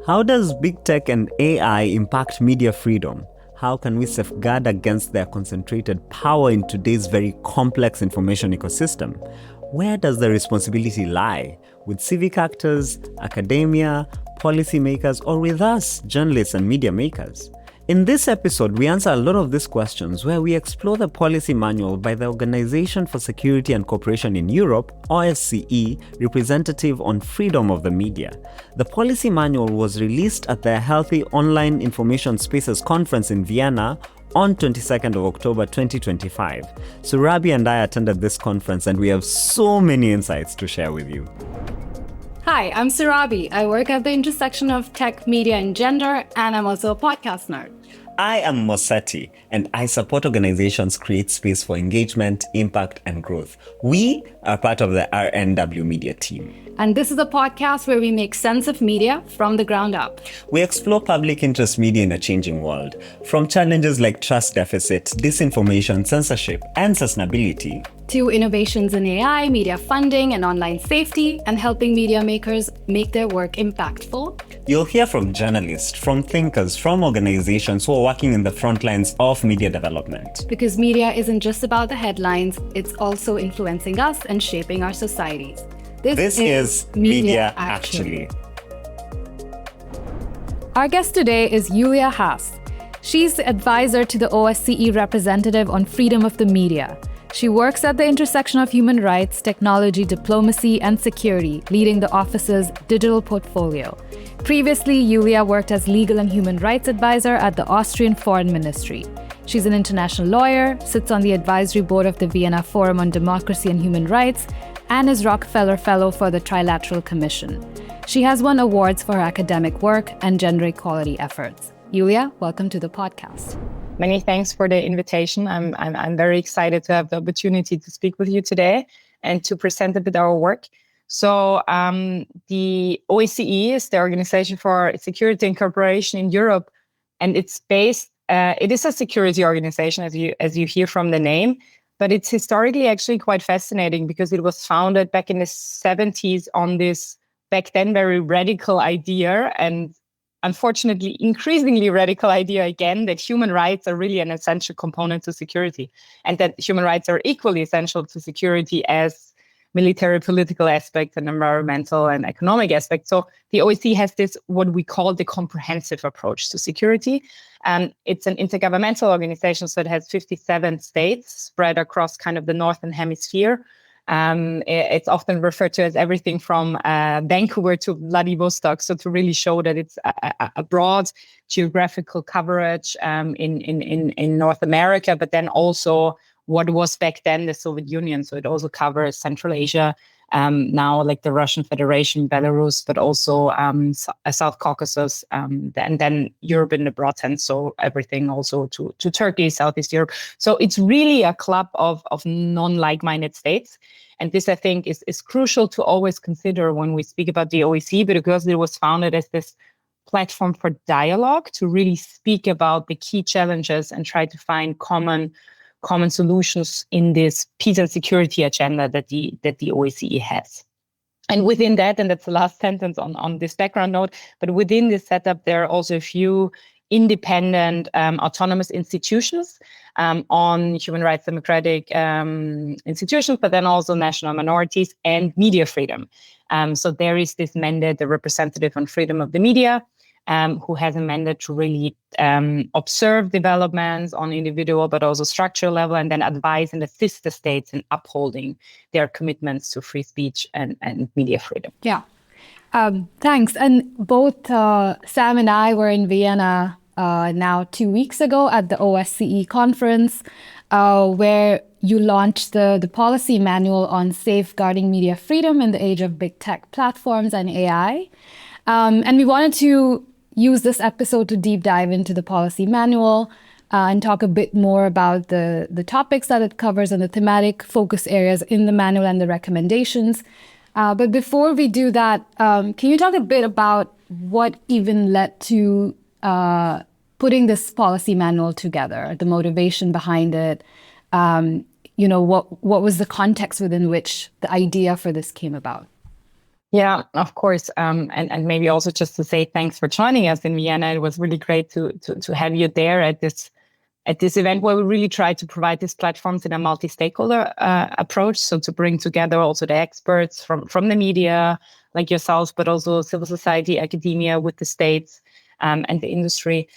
How does big tech and AI impact media freedom? How can we safeguard against their concentrated power in today's very complex information ecosystem? Where does the responsibility lie? With civic actors, academia, policymakers, or with us, journalists and media makers? In this episode, we answer a lot of these questions where we explore the policy manual by the Organization for Security and Cooperation in Europe, OSCE Representative on Freedom of the Media. The policy manual was released at the Healthy Online Information Spaces Conference in Vienna on 22nd of October 2025. Surabi and I attended this conference and we have so many insights to share with you. Hi, I'm Surabi. I work at the intersection of tech, media, and gender, and I'm also a podcast nerd. I am Mosati, and I support organizations create space for engagement, impact, and growth. We are part of the RNW Media team. And this is a podcast where we make sense of media from the ground up. We explore public interest media in a changing world, from challenges like trust deficit, disinformation, censorship, and sustainability, to innovations in AI, media funding, and online safety, and helping media makers make their work impactful. You'll hear from journalists, from thinkers, from organizations who are working in the front lines of media development. Because media isn't just about the headlines, it's also influencing us and shaping our societies. This is Media Actually. Our guest today is Julia Haas. She's the advisor to the OSCE Representative on Freedom of the Media. She works at the intersection of human rights, technology, diplomacy, and security, leading the office's digital portfolio. Previously, Julia worked as legal and human rights advisor at the Austrian Foreign Ministry. She's an international lawyer, sits on the advisory board of the Vienna Forum on Democracy and Human Rights, and is Rockefeller Fellow for the Trilateral Commission. She has won awards for her academic work and gender equality efforts. Julia, welcome to the podcast. Many thanks for the invitation. I'm very excited to have the opportunity to speak with you today and to present a bit our work. So the OSCE is the Organization for Security and Cooperation in Europe, and it's based. It is a security organization, as you hear from the name, but it's historically actually quite fascinating because it was founded back in the 70s on this back then very radical idea, and unfortunately, increasingly radical idea again, that human rights are really an essential component to security, and that human rights are equally essential to security as military, political aspects and environmental and economic aspects. So the OSCE has this, what we call the comprehensive approach to security. It's an intergovernmental organization, so it has 57 states spread across kind of the Northern Hemisphere. It's often referred to as everything from Vancouver to Vladivostok, so to really show that it's a broad geographical coverage in North America, but then also what was back then the Soviet Union. So it also covers Central Asia, now like the Russian Federation, Belarus, but also South Caucasus, and then Europe in the broad sense, so everything also to Turkey, Southeast Europe. So it's really a club of non-like-minded states. And this, I think, is crucial to always consider when we speak about the OSCE, because it was founded as this platform for dialogue to really speak about the key challenges and try to find common solutions in this peace and security agenda that the OSCE has. And within that, and that's the last sentence on this background note, but within this setup, there are also a few independent autonomous institutions on human rights, democratic institutions, but then also national minorities and media freedom. So there is this mandate, the Representative on Freedom of the Media, who has a mandate to really observe developments on individual but also structural level, and then advise and assist the states in upholding their commitments to free speech and media freedom. Yeah, thanks. And both Sam and I were in Vienna now 2 weeks ago at the OSCE conference, where you launched the policy manual on safeguarding media freedom in the age of big tech platforms and AI. And we wanted to use this episode to deep dive into the policy manual and talk a bit more about the topics that it covers and the thematic focus areas in the manual and the recommendations. But before we do that, can you talk a bit about what even led to putting this policy manual together, the motivation behind it? What was the context within which the idea for this came about? Yeah, of course. And maybe also just to say thanks for joining us in Vienna. It was really great to have you there at this event where we really try to provide these platforms in a multi-stakeholder approach. So to bring together also the experts from the media like yourselves, but also civil society, academia with the states and the industry.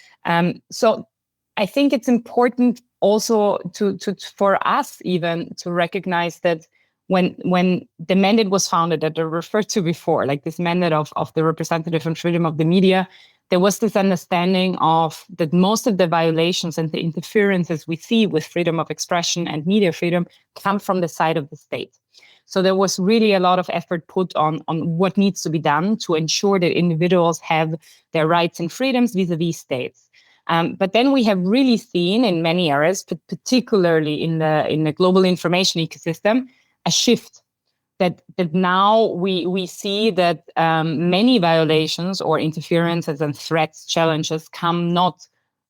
So I think it's important also to for us even to recognize that when the mandate was founded that I referred to before, like this mandate of the representative and freedom of the media, there was this understanding of that most of the violations and the interferences we see with freedom of expression and media freedom come from the side of the state. So there was really a lot of effort put on what needs to be done to ensure that individuals have their rights and freedoms vis-a-vis states. But then we have really seen in many areas, particularly in the global information ecosystem, a shift that now we see that many violations or interferences and threats, challenges come not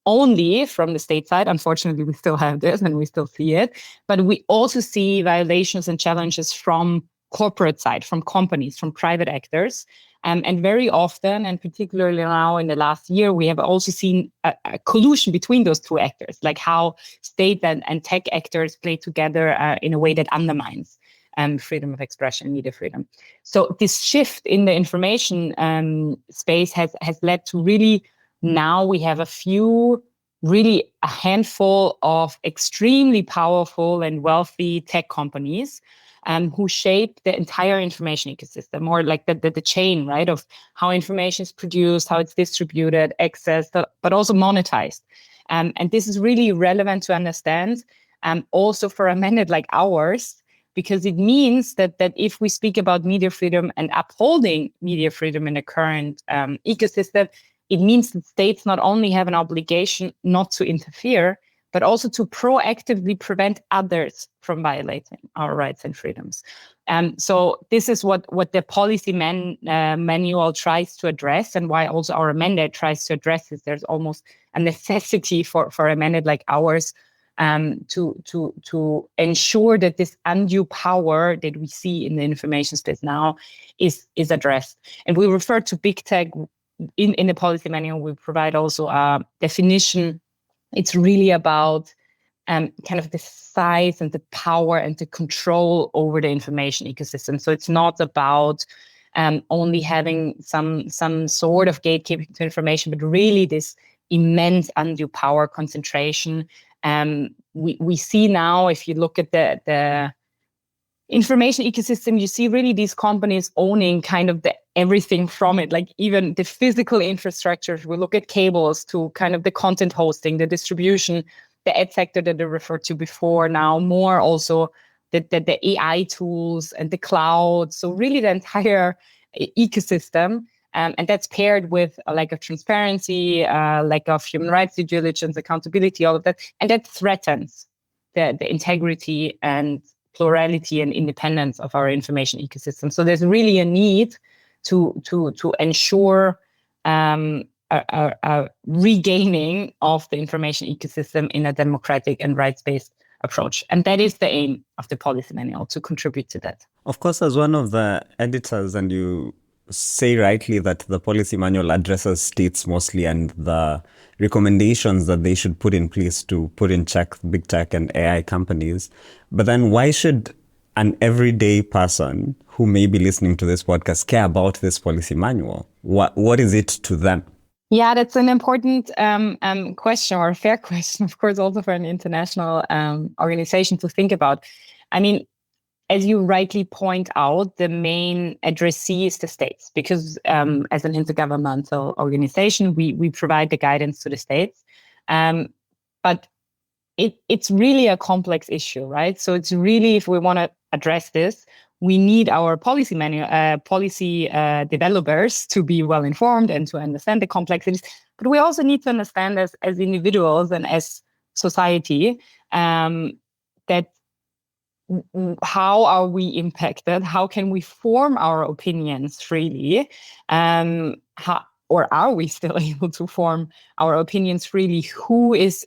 only from the state side. Unfortunately, we still have this and we still see it, but we also see violations and challenges from corporate side, from companies, from private actors. And very often, and particularly now in the last year, we have also seen a collusion between those two actors, like how state and tech actors play together in a way that undermines freedom of expression, media freedom. So this shift in the information space has led to really, now we have a handful of extremely powerful and wealthy tech companies who shape the entire information ecosystem, or like the chain, right, of how information is produced, how it's distributed, accessed, but also monetized. And this is really relevant to understand, also for a mandate like ours, because it means that if we speak about media freedom and upholding media freedom in the current ecosystem, it means that states not only have an obligation not to interfere, but also to proactively prevent others from violating our rights and freedoms. So this is what the policy manual tries to address, and why also our mandate tries to address this. There's almost a necessity for a mandate like ours to ensure that this undue power that we see in the information space now is addressed. And we refer to big tech in the policy manual. We provide also a definition. It's really about kind of the size and the power and the control over the information ecosystem. So it's not about only having some sort of gatekeeping to information, but really this immense undue power concentration. We see now, if you look at the information ecosystem, you see really these companies owning kind of everything from it, like even the physical infrastructure. We look at cables to kind of the content hosting, the distribution, the ad sector that I referred to before, now more also the AI tools and the cloud. So really the entire ecosystem. And that's paired with a lack of transparency, lack of human rights due diligence, accountability, all of that. And that threatens the integrity and plurality and independence of our information ecosystem. So there's really a need to ensure a regaining of the information ecosystem in a democratic and rights-based approach. And that is the aim of the policy manual, to contribute to that. Of course, as one of the editors, and you say rightly that the policy manual addresses states mostly and the recommendations that they should put in place to put in check big tech and AI companies. But then why should an everyday person who may be listening to this podcast care about this policy manual? What is it to them? Yeah, that's an important question, or a fair question, of course, also for an international organization to think about. I mean, as you rightly point out, the main addressee is the states, because as an intergovernmental organization, we provide the guidance to the states. But it's really a complex issue, right? So it's really, if we want to address this, we need our policy developers to be well informed and to understand the complexities. But we also need to understand as individuals and as society that how are we impacted? How can we form our opinions freely? Or are we still able to form our opinions freely? Who is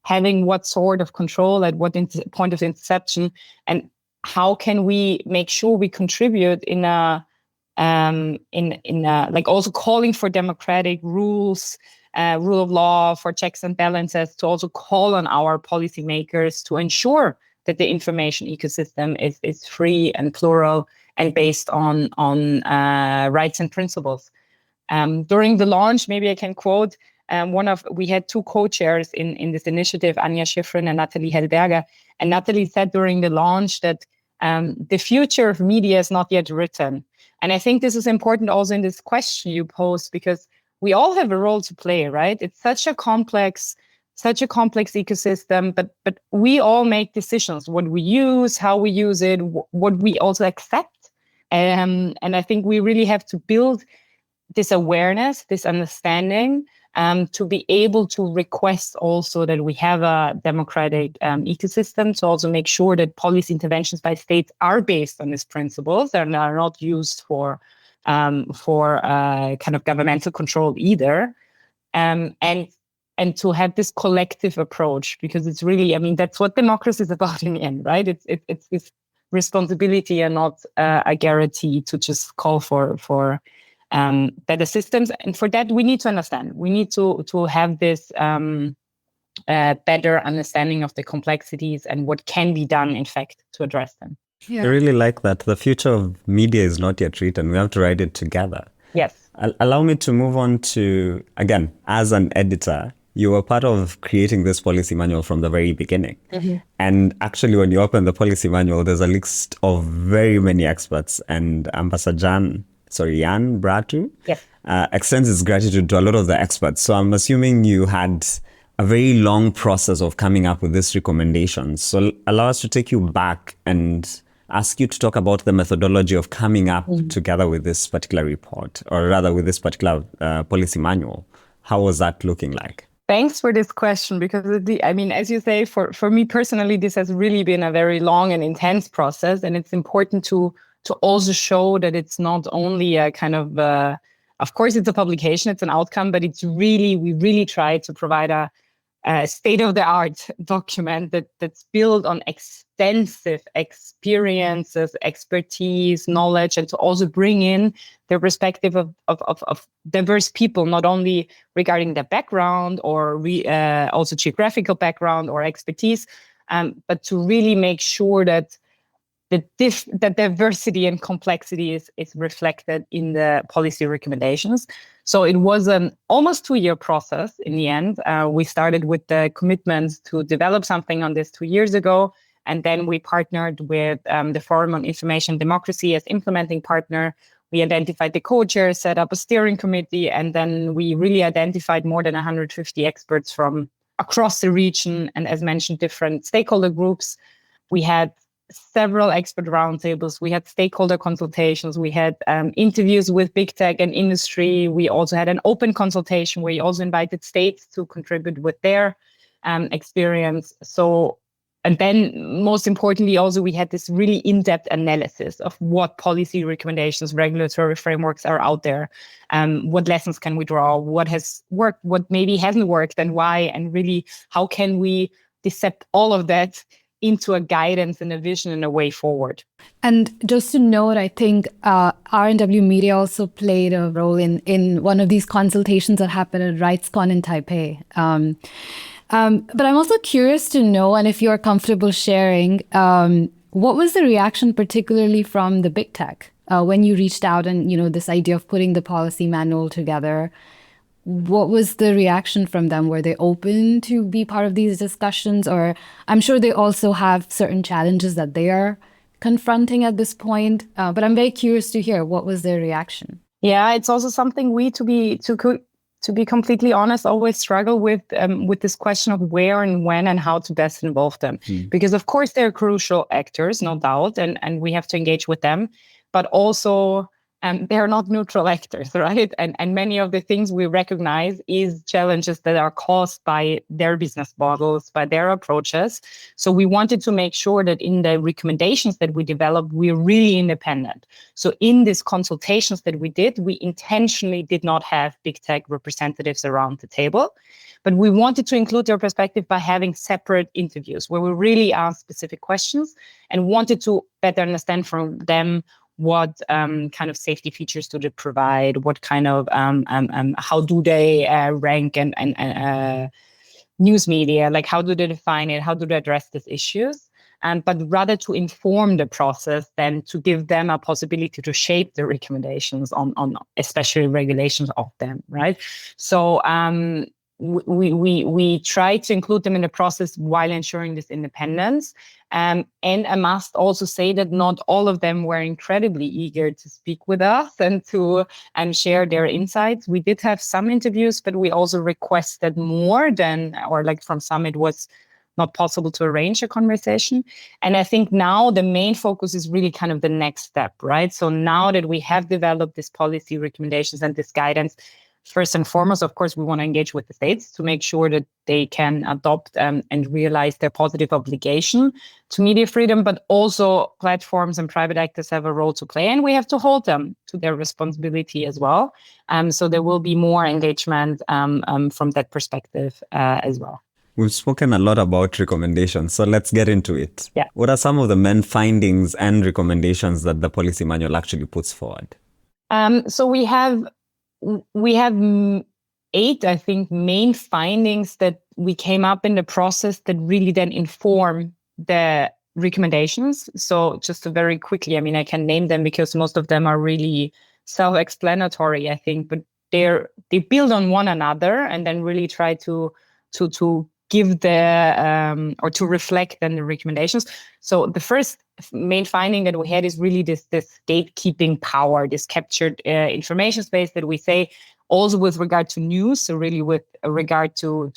having what sort of control at what point of inception? And how can we make sure we contribute in a like also calling for democratic rules, rule of law, for checks and balances, to also call on our policymakers to ensure that the information ecosystem is free and plural and based on rights and principles. During the launch, maybe I can quote we had two co-chairs in this initiative, Anja Schifrin and Nathalie Hellberger. And Nathalie said during the launch that the future of media is not yet written. And I think this is important also in this question you posed, because we all have a role to play, right? It's such a complex ecosystem, but we all make decisions, what we use, how we use it, what we also accept. And I think we really have to build this awareness, this understanding, to be able to request also that we have a democratic ecosystem, to also make sure that policy interventions by states are based on these principles and are not used for kind of governmental control either. And to have this collective approach, because it's really, I mean, that's what democracy is about in the end, right? It's this responsibility and not a guarantee to just call for better systems. And for that, we need to understand. We need to have this better understanding of the complexities and what can be done, in fact, to address them. Yeah. I really like that. The future of media is not yet written. We have to write it together. Yes. Allow me to move on to, again, as an editor, you were part of creating this policy manual from the very beginning. Mm-hmm. And actually, when you open the policy manual, there's a list of very many experts. And Ambassador Jan Bratu, yes, extends his gratitude to a lot of the experts. So I'm assuming you had a very long process of coming up with these recommendations. So allow us to take you back and ask you to talk about the methodology of coming up together with this particular report, or rather with this particular policy manual. How was that looking like? Thanks for this question, because as you say, for me personally, this has really been a very long and intense process, and it's important to also show that it's not only a kind of course, it's a publication, it's an outcome, but we really try to provide a state-of-the-art document that's built on extensive experiences, expertise, knowledge, and to also bring in the perspective of diverse people, not only regarding their background or also geographical background or expertise, but to really make sure that that diversity and complexity is reflected in the policy recommendations. So it was an almost 2-year process in the end. We started with the commitment to develop something on this 2 years ago. And then we partnered with the Forum on Information Democracy as implementing partner. We identified the co-chairs, set up a steering committee, and then we really identified more than 150 experts from across the region. And as mentioned, different stakeholder groups. We had several expert roundtables. We had stakeholder consultations. We had interviews with big tech and industry. We also had an open consultation where we also invited states to contribute with their experience. And then most importantly, also we had this really in-depth analysis of what policy recommendations, regulatory frameworks are out there. What lessons can we draw? What has worked? What maybe hasn't worked, and why? And really, how can we dissect all of that into a guidance and a vision and a way forward? And just to note, I think RNW Media also played a role in one of these consultations that happened at RightsCon in Taipei. But I'm also curious to know, and if you're comfortable sharing, what was the reaction particularly from the big tech when you reached out and, this idea of putting the policy manual together? What was the reaction from them? Were they open to be part of these discussions? Or I'm sure they also have certain challenges that they are confronting at this point. But I'm very curious to hear, what was their reaction? Yeah, it's also something we, to be completely honest, always struggle with this question of where and when and how to best involve them. Because of course they're crucial actors, no doubt, and we have to engage with them, but also they're not neutral actors, right? And many of the things we recognize is challenges that are caused by their business models, by their approaches. So we wanted to make sure that in the recommendations that we developed, we're really independent. So in these consultations that we did, we intentionally did not have big tech representatives around the table, but we wanted to include their perspective by having separate interviews where we really asked specific questions and wanted to better understand from them what kind of safety features do they provide, what kind of how do they rank and news media, like how do they define it, how do they address these issues, but rather to inform the process than to give them a possibility to shape the recommendations on especially regulations of them, right? So we try to include them in the process while ensuring this independence. And I must also say that not all of them were incredibly eager to speak with us and to share their insights. We did have some interviews, but we also requested more than, or like from some, it was not possible to arrange a conversation. And I think now the main focus is really kind of the next step, right? So now that we have developed this policy recommendations and this guidance, first and foremost, of course, we want to engage with the states to make sure that they can adopt and realize their positive obligation to media freedom, but also platforms and private actors have a role to play, and we have to hold them to their responsibility as well. So there will be more engagement from that perspective as well. We've spoken a lot about recommendations, so let's get into it. Yeah. What are some of the main findings and recommendations that the policy manual actually puts forward? So we have 8, I think, main findings that we came up in the process that really then inform the recommendations. So just to very quickly, I mean, I can name them because most of them are really self-explanatory, I think, but they build on one another and then really try to give the or to reflect then the recommendations. So the first main finding that we had is really this gatekeeping power, this captured information space that we say also with regard to news, so really with regard to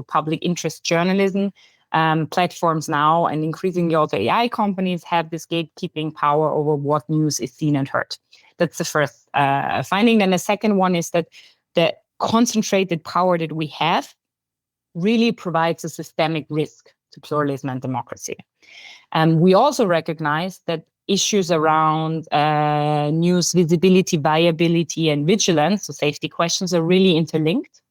public interest journalism. Platforms now and increasingly also AI companies have this gatekeeping power over what news is seen and heard. That's the first finding. Then the second one is that the concentrated power that we have really provides a systemic risk to pluralism and democracy. And we also recognize that issues around news visibility, viability, and vigilance, so safety questions, are really interlinked.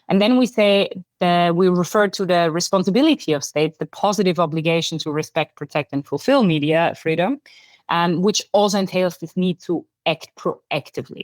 And then we say that we refer to the responsibility of states, the positive obligation to respect, protect, and fulfill media freedom, which also entails this need to act proactively.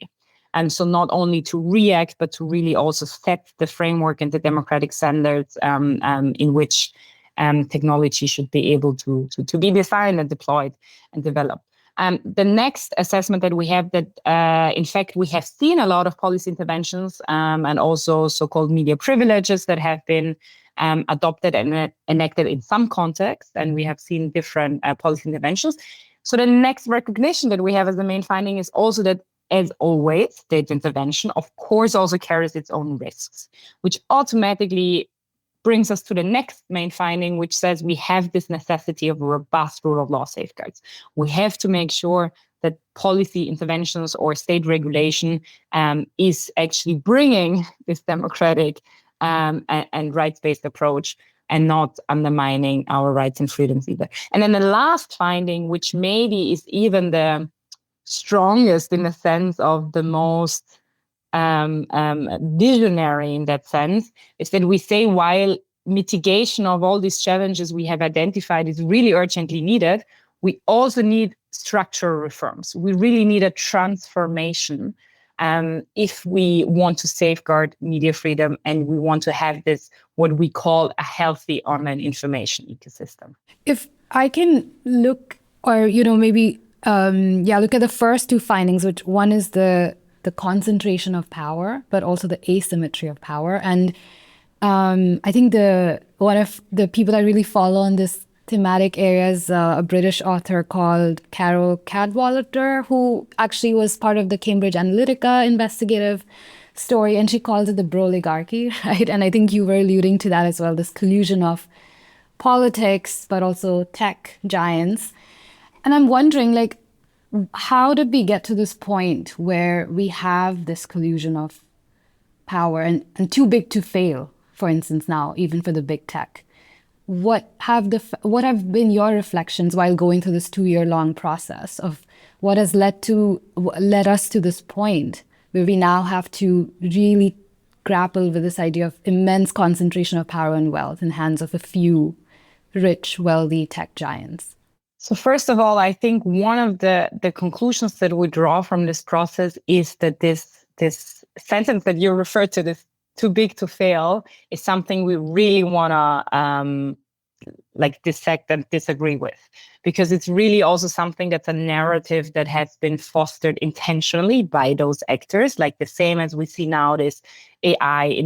And so not only to react, but to really also set the framework and the democratic standards in which technology should be able to be designed and deployed and developed. The next assessment that we have that, in fact, we have seen a lot of policy interventions and also so-called media privileges that have been adopted and enacted in some contexts, and we have seen different policy interventions. So the next recognition that we have as the main finding is also that, as always, state intervention, of course, also carries its own risks, which automatically brings us to the next main finding, which says we have this necessity of a robust rule of law safeguards. We have to make sure that policy interventions or state regulation is actually bringing this democratic and rights-based approach and not undermining our rights and freedoms either. And then the last finding, which maybe is even the strongest in the sense of the most visionary in that sense, is that we say while mitigation of all these challenges we have identified is really urgently needed, we also need structural reforms. We really need a transformation if we want to safeguard media freedom and we want to have this, what we call a healthy online information ecosystem. If I can look, or, maybe look at the first two findings, which one is the concentration of power, but also the asymmetry of power. And I think one of the people I really follow in this thematic area is a British author called Carol Cadwallader, who actually was part of the Cambridge Analytica investigative story, and she calls it the broligarchy, right? And I think you were alluding to that as well, this collusion of politics, but also tech giants. And I'm wondering, how did we get to this point where we have this collusion of power and too big to fail, for instance, now, even for the big tech? What have been your reflections while going through this 2-year-long process of what has led us to this point where we now have to really grapple with this idea of immense concentration of power and wealth in the hands of a few rich, wealthy tech giants? So first of all, I think one of the conclusions that we draw from this process is that this sentence that you referred to, this too big to fail, is something we really want to dissect and disagree with, because it's really also something that's a narrative that has been fostered intentionally by those actors, like the same as we see now this AI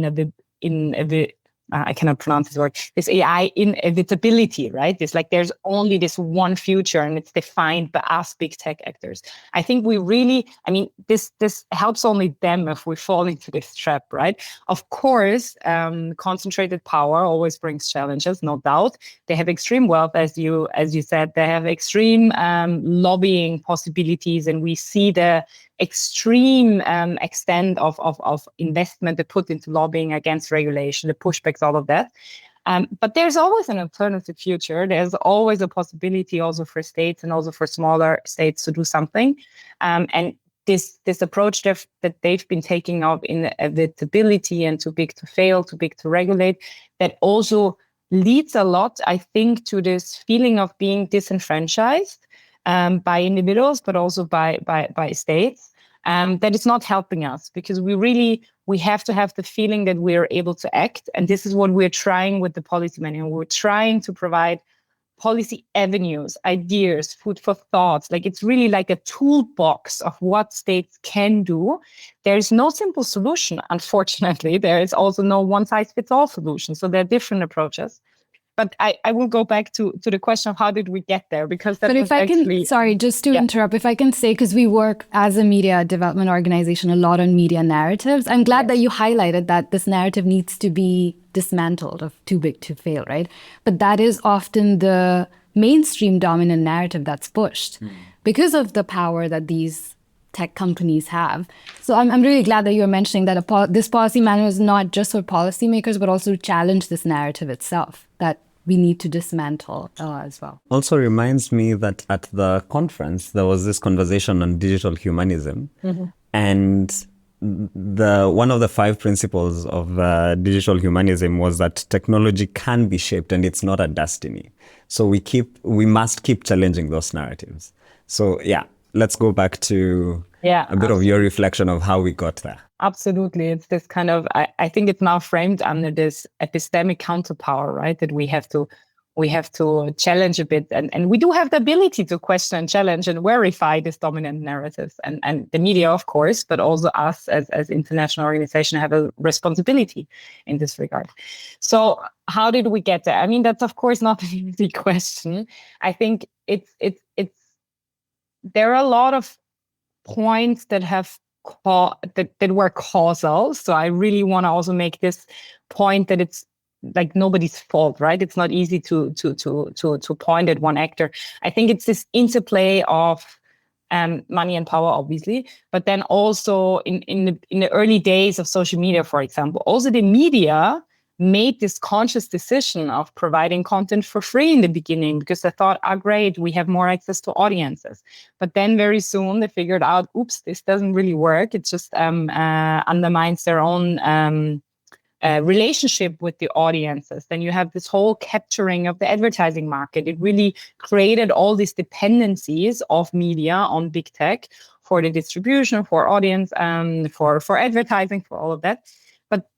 I cannot pronounce this word, this AI inevitability, right? It's like there's only this one future and it's defined by us big tech actors. I think we really, this helps only them if we fall into this trap, right? Of course, concentrated power always brings challenges, no doubt. They have extreme wealth, as you said. They have extreme lobbying possibilities, and we see the extreme extent of investment they put into lobbying against regulation, the pushbacks, all of that. But there's always an alternative future. There's always a possibility also for states and also for smaller states to do something. And this approach that they've been taking of inevitability and too big to fail, too big to regulate, that also leads a lot, I think, to this feeling of being disenfranchised by individuals, but also by states, that is not helping us, because we have to have the feeling that we are able to act. And this is what we're trying with the policy manual. We're trying to provide policy avenues, ideas, food for thoughts. Like, it's really like a toolbox of what states can do. There is no simple solution, unfortunately. There is also no one-size-fits-all solution. So there are different approaches. But I will go back to the question of how did we get there, because that was actually... Sorry, just to interrupt, if I can say, because we work as a media development organization a lot on media narratives. I'm glad that you highlighted that this narrative needs to be dismantled, of too big to fail, right? But that is often the mainstream dominant narrative that's pushed because of the power that these tech companies have. So I'm really glad that you're mentioning that this policy manual is not just for policymakers, but also to challenge this narrative itself that we need to dismantle as well. Also reminds me that at the conference, there was this conversation on digital humanism. And one of the 5 principles of digital humanism was that technology can be shaped and it's not a destiny. So we must keep challenging those narratives. So let's go back to a bit of your reflection of how we got there. Absolutely. It's this kind of, I think it's now framed under this epistemic counterpower, right? That we have to challenge a bit. And we do have the ability to question and challenge and verify these dominant narratives. And the media, of course, but also us as international organization have a responsibility in this regard. So how did we get there? I mean, that's of course not an easy question. I think there are a lot of points that have that were causal. So I really want to also make this point that it's like nobody's fault, right? It's not easy to point at one actor. I think it's this interplay of money and power, obviously, but then also in the early days of social media, for example, also the media made this conscious decision of providing content for free in the beginning, because they thought, great, we have more access to audiences. But then very soon they figured out, oops, this doesn't really work. It just undermines their own relationship with the audiences. Then you have this whole capturing of the advertising market. It really created all these dependencies of media on big tech for the distribution, for audience, for advertising, for all of that.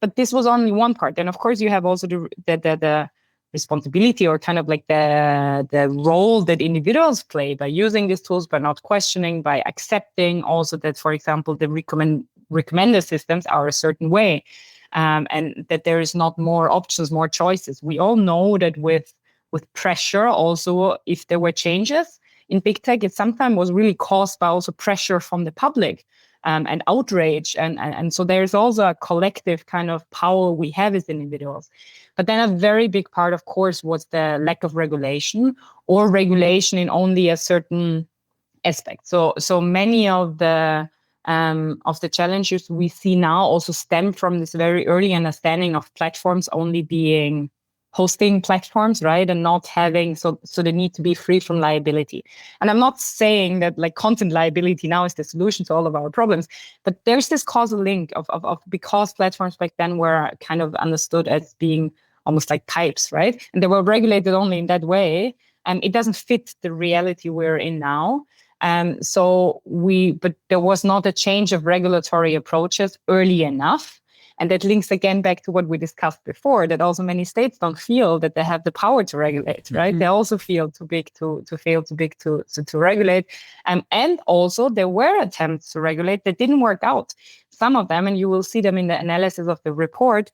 But this was only one part. And of course, you have also the responsibility, or kind of like the role that individuals play by using these tools, by not questioning, by accepting also that, for example, the recommender systems are a certain way, and that there is not more options, more choices. We all know that with pressure, also, if there were changes in big tech, it sometimes was really caused by also pressure from the public. And outrage. And so there's also a collective kind of power we have as individuals. But then a very big part, of course, was the lack of regulation, or regulation in only a certain aspect. So many of the challenges we see now also stem from this very early understanding of platforms only being hosting platforms, right? And not having, so they need to be free from liability. And I'm not saying that like content liability now is the solution to all of our problems, but there's this causal link of because platforms back then were kind of understood as being almost like pipes, right? And they were regulated only in that way. it doesn't fit the reality we're in now. But there was not a change of regulatory approaches early enough. And that links again back to what we discussed before, that also many states don't feel that they have the power to regulate, right? Mm-hmm. They also feel too big to regulate. And also there were attempts to regulate that didn't work out. Some of them, and you will see them in the analysis of the report,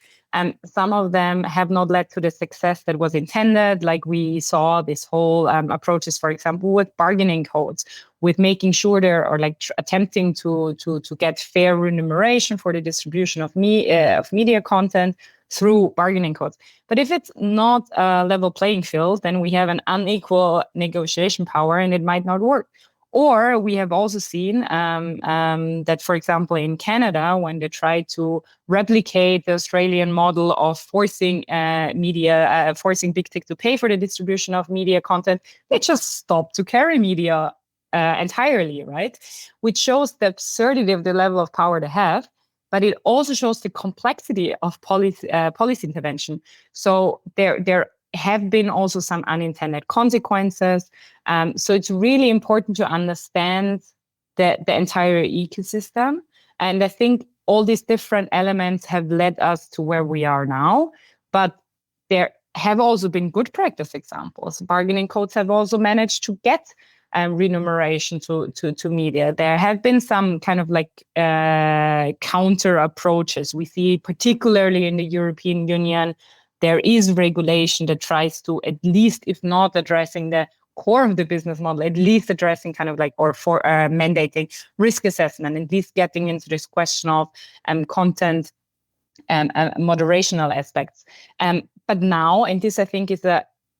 some of them have not led to the success that was intended. Like we saw this whole approaches, for example, with bargaining codes, with making sure there or attempting to get fair remuneration for the distribution of media content through bargaining codes. But if it's not a level playing field, then we have an unequal negotiation power and it might not work. Or we have also seen that, for example, in Canada, when they tried to replicate the Australian model of forcing forcing big tech to pay for the distribution of media content, they just stopped to carry media entirely, right? Which shows the absurdity of the level of power they have, but it also shows the complexity of policy intervention. So there have been also some unintended consequences. So it's really important to understand the entire ecosystem. And I think all these different elements have led us to where we are now. But there have also been good practice examples. Bargaining codes have also managed to get remuneration to media. There have been some kind of counter approaches. We see particularly in the European Union, there is regulation that tries to, at least if not addressing the core of the business model, at least addressing mandating risk assessment, at least getting into this question of content and moderational aspects. But now, and this I think is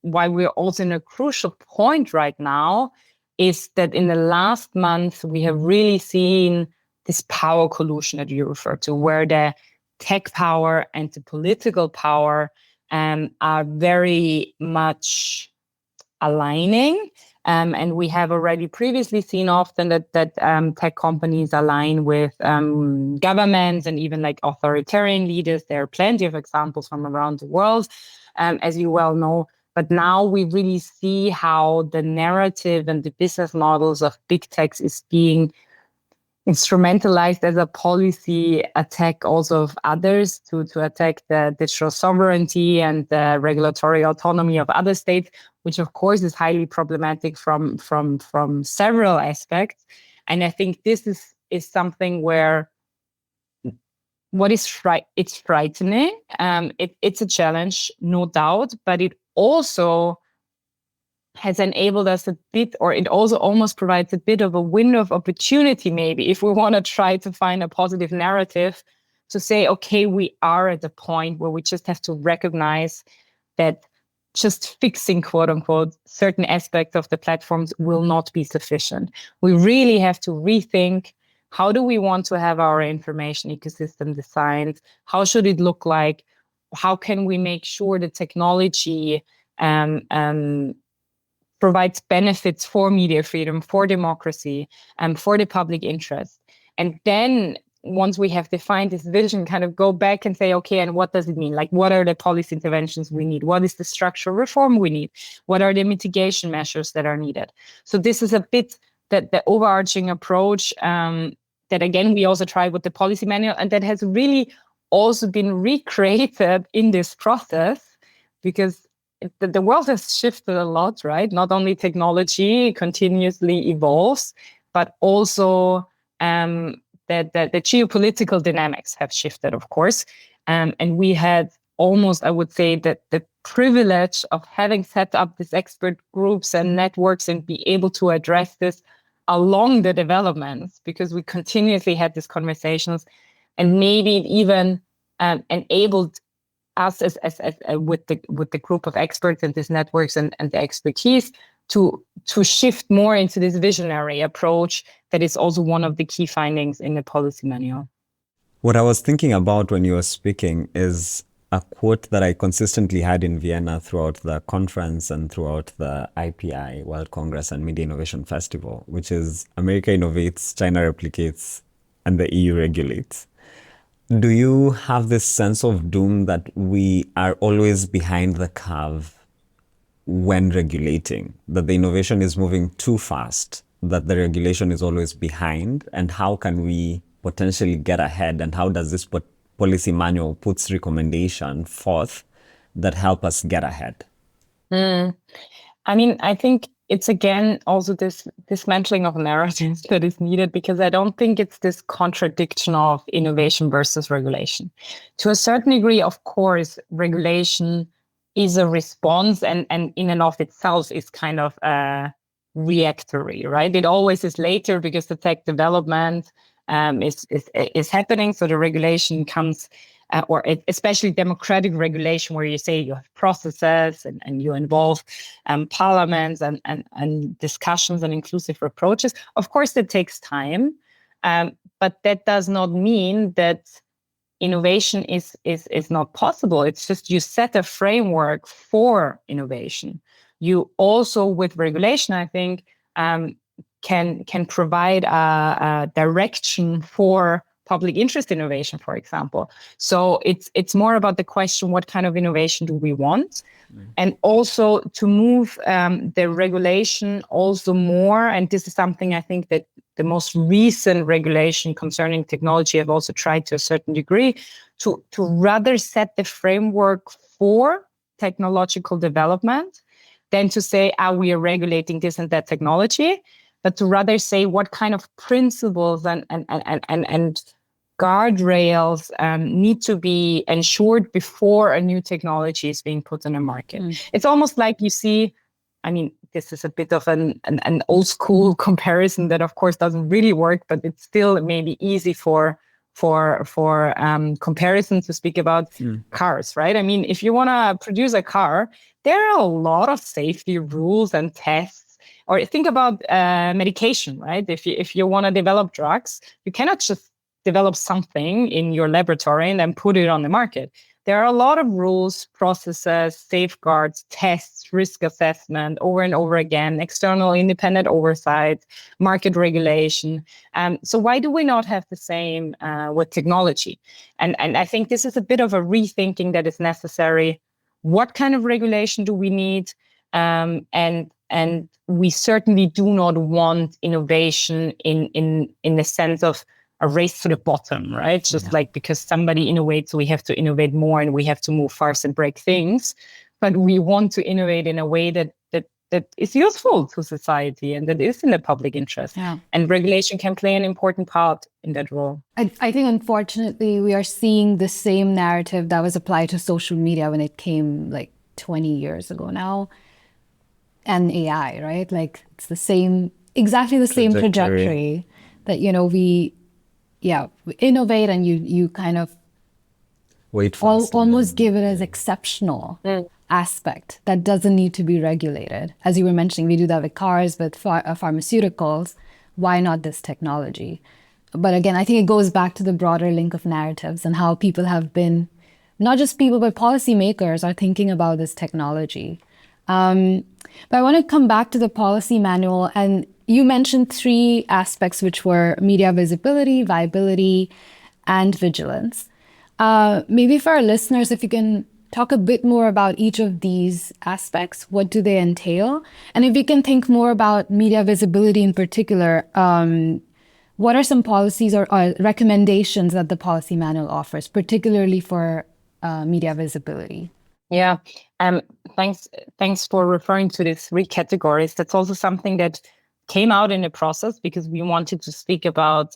why we're also in a crucial point right now, is that in the last month, we have really seen this power collusion that you refer to, where the tech power and the political power are very much aligning. And we have already previously seen often that tech companies align with governments and even authoritarian leaders. There are plenty of examples from around the world, as you well know. But now we really see how the narrative and the business models of big tech is being instrumentalized as a policy attack also of others to attack the digital sovereignty and the regulatory autonomy of other states, which of course is highly problematic from several aspects. And I think this is something where it's frightening. It's a challenge, no doubt, but it also has enabled us a bit, or it also almost provides a bit of a window of opportunity, maybe, if we want to try to find a positive narrative to say, okay, we are at the point where we just have to recognize that just fixing, quote unquote, certain aspects of the platforms will not be sufficient. We really have to rethink, how do we want to have our information ecosystem designed? How should it look like? How can we make sure the technology provides benefits for media freedom, for democracy, and for the public interest? And then once we have defined this vision, kind of go back and say, okay, and what does it mean? What are the policy interventions we need? What is the structural reform we need? What are the mitigation measures that are needed? So this is a bit the overarching approach that, again, we also tried with the policy manual, and that has really also been recreated in this process, because the world has shifted a lot, right? Not only technology continuously evolves, but also the geopolitical dynamics have shifted, of course. And we had almost, I would say, that the privilege of having set up these expert groups and networks and be able to address this along the developments, because we continuously had these conversations, and maybe it even enabled us as with the group of experts and these networks and the expertise to shift more into this visionary approach that is also one of the key findings in the policy manual. What I was thinking about when you were speaking is a quote that I consistently had in Vienna throughout the conference and throughout the IPI, World Congress and Media Innovation Festival, which is America innovates, China replicates, and the EU regulates. Do you have this sense of doom that we are always behind the curve when regulating, that the innovation is moving too fast, that the regulation is always behind, and how can we potentially get ahead, and how does this policy manual puts recommendation forth that help us get ahead? I mean, I think it's again also this dismantling of narratives that is needed, because I don't think it's this contradiction of innovation versus regulation. To a certain degree, of course, regulation is a response, and in and of itself is kind of reactory, right? It always is later because the tech development is happening. So the regulation comes, especially democratic regulation, where you say you have processes and you involve parliaments and discussions and inclusive approaches. Of course, that takes time, but that does not mean that innovation is not possible. It's just you set a framework for innovation. You also, with regulation, I think, can provide a direction for public interest innovation, for example. So it's more about the question, what kind of innovation do we want? And also to move the regulation also more, and this is something I think that the most recent regulation concerning technology have also tried to a certain degree, to rather set the framework for technological development than to say, we are regulating this and that technology, but to rather say what kind of principles and guardrails need to be ensured before a new technology is being put on the market. It's almost like you see, I mean, this is a bit of an old school comparison that of course doesn't really work, but it's still maybe easy for comparison to speak about cars, right? I mean, if you want to produce a car, there are a lot of safety rules and tests. Or think about medication, right? If you want to develop drugs, you cannot just develop something in your laboratory and then put it on the market. There are a lot of rules, processes, safeguards, tests, risk assessment over and over again, external independent oversight, market regulation. So why do we not have the same with technology? And I think this is a bit of a rethinking that is necessary. What kind of regulation do we need? And we certainly do not want innovation in the sense of a race to the bottom, right? Just like because somebody innovates, we have to innovate more and we have to move fast and break things. But we want to innovate in a way that is useful to society and that is in the public interest. Yeah. And regulation can play an important part in that role. I think, unfortunately, we are seeing the same narrative that was applied to social media when it came like 20 years ago now. And AI, right? Like it's exactly the same trajectory that, we innovate and you kind of wait for almost give it as exceptional aspect that doesn't need to be regulated. As you were mentioning, we do that with cars, with pharmaceuticals. Why not this technology? But again, I think it goes back to the broader link of narratives and how people have been, not just people, but policymakers are thinking about this technology. But I want to come back to the policy manual, and you mentioned 3 aspects, which were media visibility, viability, and vigilance. Maybe for our listeners, if you can talk a bit more about each of these aspects, what do they entail? And if you can think more about media visibility in particular, what are some policies or recommendations that the policy manual offers, particularly for media visibility? Yeah, thanks for referring to these 3 categories. That's also something that came out in the process because we wanted to speak about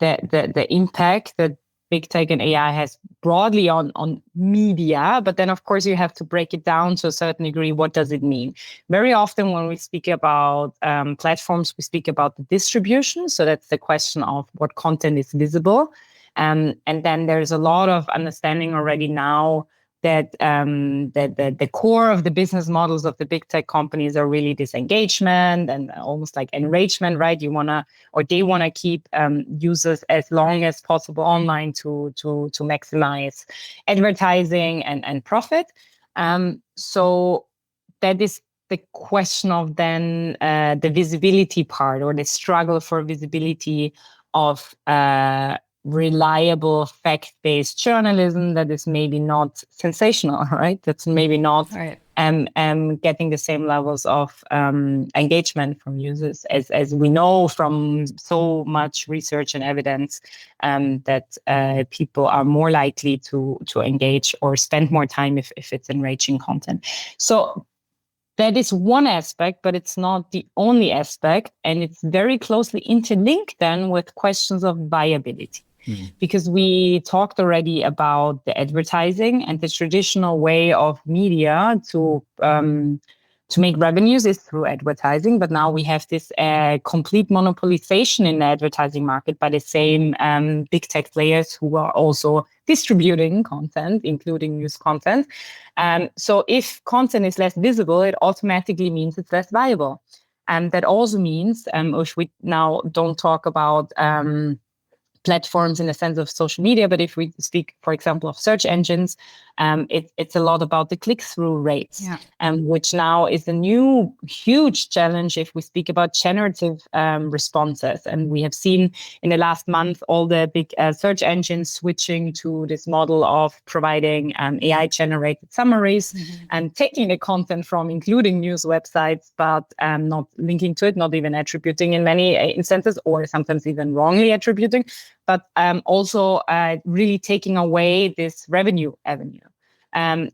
the impact that big tech and AI has broadly on media. But then, of course, you have to break it down to a certain degree. What does it mean? Very often when we speak about platforms, we speak about the distribution. So that's the question of what content is visible. And then there's a lot of understanding already now that the core of the business models of the big tech companies are really this engagement and almost like enrichment, right? They want to keep users as long as possible online to maximize advertising and profit. So that is the question of then the visibility part, or the struggle for visibility of reliable, fact-based journalism that is maybe not sensational, right? That's maybe not Right. Getting the same levels of engagement from users as we know from so much research and evidence that people are more likely to engage or spend more time if it's enriching content. So that is one aspect, but it's not the only aspect. And it's very closely interlinked then with questions of viability. Because we talked already about the advertising and the traditional way of media to make revenues is through advertising. But now we have this complete monopolization in the advertising market by the same big tech players who are also distributing content, including news content. So if content is less visible, it automatically means it's less viable. And that also means, if we now don't talk about platforms in the sense of social media, but if we speak, for example, of search engines, it's a lot about the click-through rates, which now is a new huge challenge if we speak about generative responses. And we have seen in the last month all the big search engines switching to this model of providing AI-generated summaries and taking the content from including news websites, but not linking to it, not even attributing in many instances, or sometimes even wrongly attributing, but also really taking away this revenue avenue.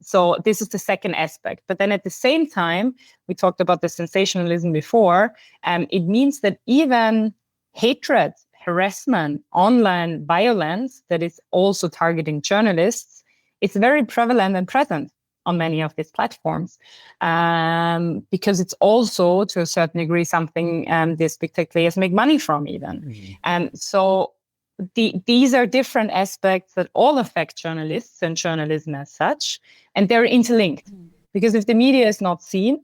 So this is the second aspect. But then at the same time, we talked about the sensationalism before, it means that even hatred, harassment, online violence that is also targeting journalists, it's very prevalent and present on many of these platforms, because it's also, to a certain degree, something these big tech players make money from even. So these are different aspects that all affect journalists and journalism as such, and they're interlinked. Because if the media is not seen,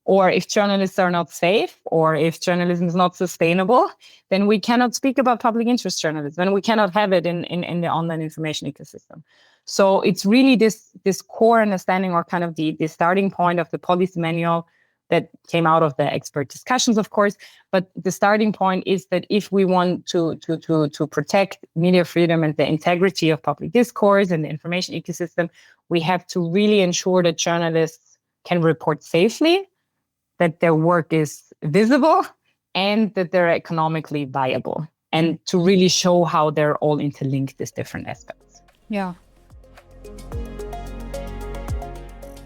or if journalists are not safe, or if journalism is not sustainable, then we cannot speak about public interest journalism, and we cannot have it in the online information ecosystem. So it's really this core understanding, or kind of the starting point of the policy manual that came out of the expert discussions, of course. But the starting point is that if we want to protect media freedom and the integrity of public discourse and the information ecosystem, we have to really ensure that journalists can report safely, that their work is visible, and that they're economically viable, and to really show how they're all interlinked, these different aspects. Yeah.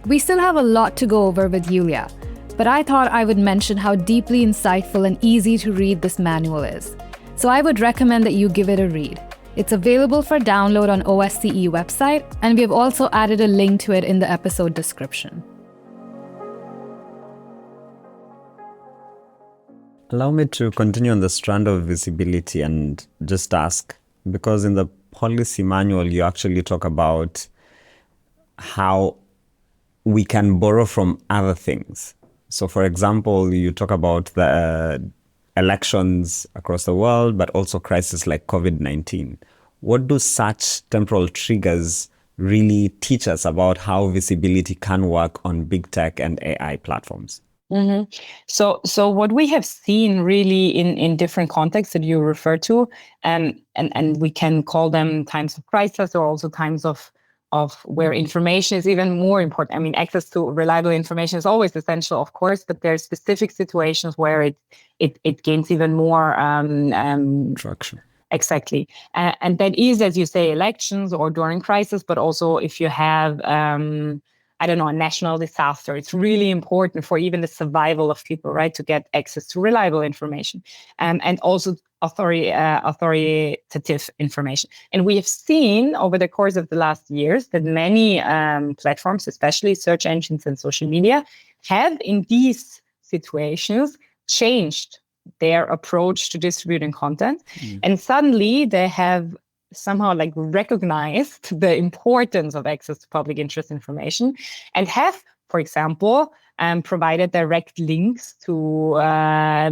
We still have a lot to go over with Julia, but I thought I would mention how deeply insightful and easy to read this manual is. So I would recommend that you give it a read. It's available for download on OSCE website, and we have also added a link to it in the episode description. Allow me to continue on the strand of visibility and just ask, because in the policy manual, you actually talk about how we can borrow from other things. So, for example, you talk about the elections across the world, but also crises like COVID-19. What do such temporal triggers really teach us about how visibility can work on big tech and AI platforms? So what we have seen really in different contexts that you refer to, and we can call them times of crisis, or also times of where information is even more important. I mean, access to reliable information is always essential, of course, but there are specific situations where it gains even more Traction. Exactly. And that is, as you say, elections or during crisis, but also if you have, I don't know, a national disaster, it's really important for even the survival of people, right, to get access to reliable information, and also authoritative information. And we have seen over the course of the last years that many platforms, especially search engines and social media, have in these situations changed their approach to distributing content. And suddenly they have somehow like recognized the importance of access to public interest information, and have, for example, provided direct links to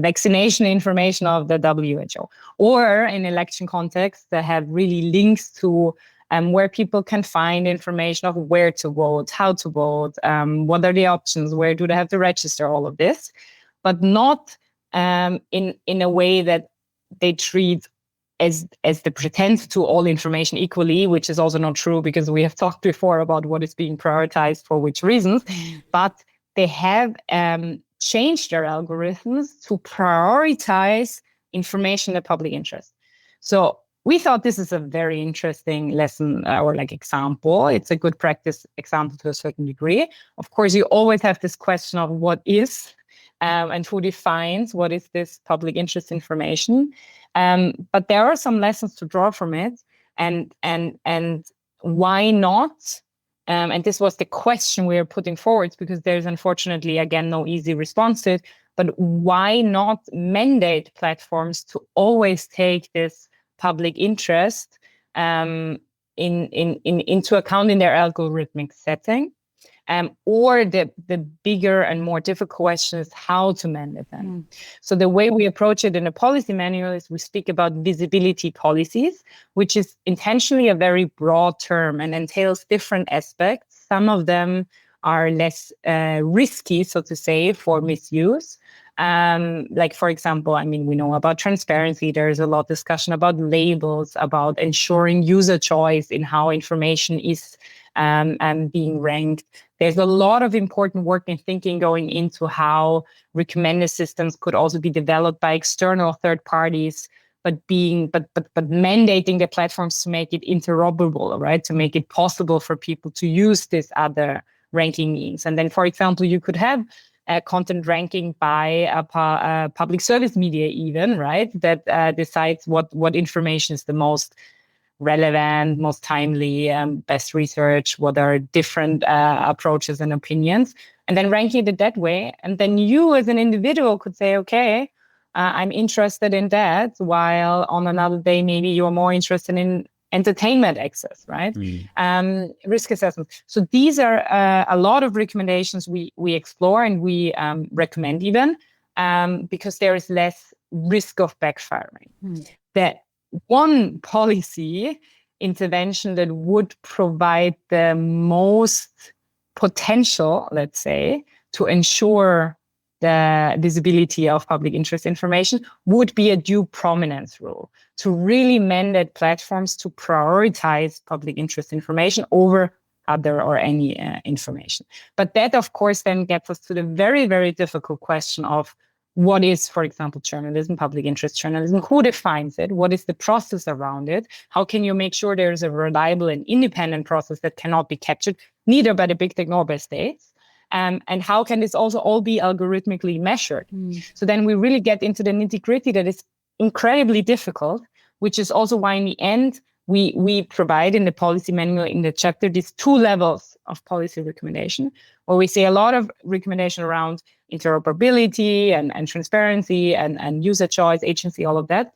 vaccination information of the WHO, or in election context, they have really links to where people can find information of where to vote, how to vote, what are the options, where do they have to register, all of this, but not in a way that they treat as the pretend to all information equally, which is also not true because we have talked before about what is being prioritized for which reasons. But they have changed their algorithms to prioritize information in the public interest. So we thought this is a very interesting lesson or like example. It's a good practice example to a certain degree. Of course, you always have this question of what is and who defines what is this public interest information. But there are some lessons to draw from it, and why not? And this was the question we are putting forward, because there's unfortunately, again, no easy response to it. But why not mandate platforms to always take this public interest into account in their algorithmic setting? Or the bigger and more difficult question is how to mandate them. So the way we approach it in a policy manual is we speak about visibility policies, which is intentionally a very broad term and entails different aspects. Some of them are less risky, so to say, for misuse. Like, for example, I mean, we know about transparency. There's a lot of discussion about labels, about ensuring user choice in how information is being ranked. There's a lot of important work and thinking going into how recommender systems could also be developed by external third parties, but mandating the platforms to make it interoperable, right? To make it possible for people to use this other ranking means. And then, for example, you could have content ranking by a public service media, even, right? That decides what information is the most relevant, most timely, best research, what are different approaches and opinions, and then ranking it that way. And then you as an individual could say, okay, I'm interested in that, while on another day, maybe you're more interested in entertainment access, right? Risk assessment. So these are a lot of recommendations we explore and we recommend even because there is less risk of backfiring. That one policy intervention that would provide the most potential, let's say, to ensure the visibility of public interest information would be a due prominence rule, to really mandate platforms to prioritize public interest information over other or any information. But that, of course, then gets us to the very, very difficult question of what is, for example, journalism, public interest journalism? Who defines it? What is the process around it? How can you make sure there is a reliable and independent process that cannot be captured, neither by the big tech nor by states? And how can this also all be algorithmically measured? So then we really get into the nitty-gritty that is incredibly difficult, which is also why in the end, we provide in the policy manual in the chapter these two levels of policy recommendation, where we say a lot of recommendation around interoperability and transparency and user choice, agency, all of that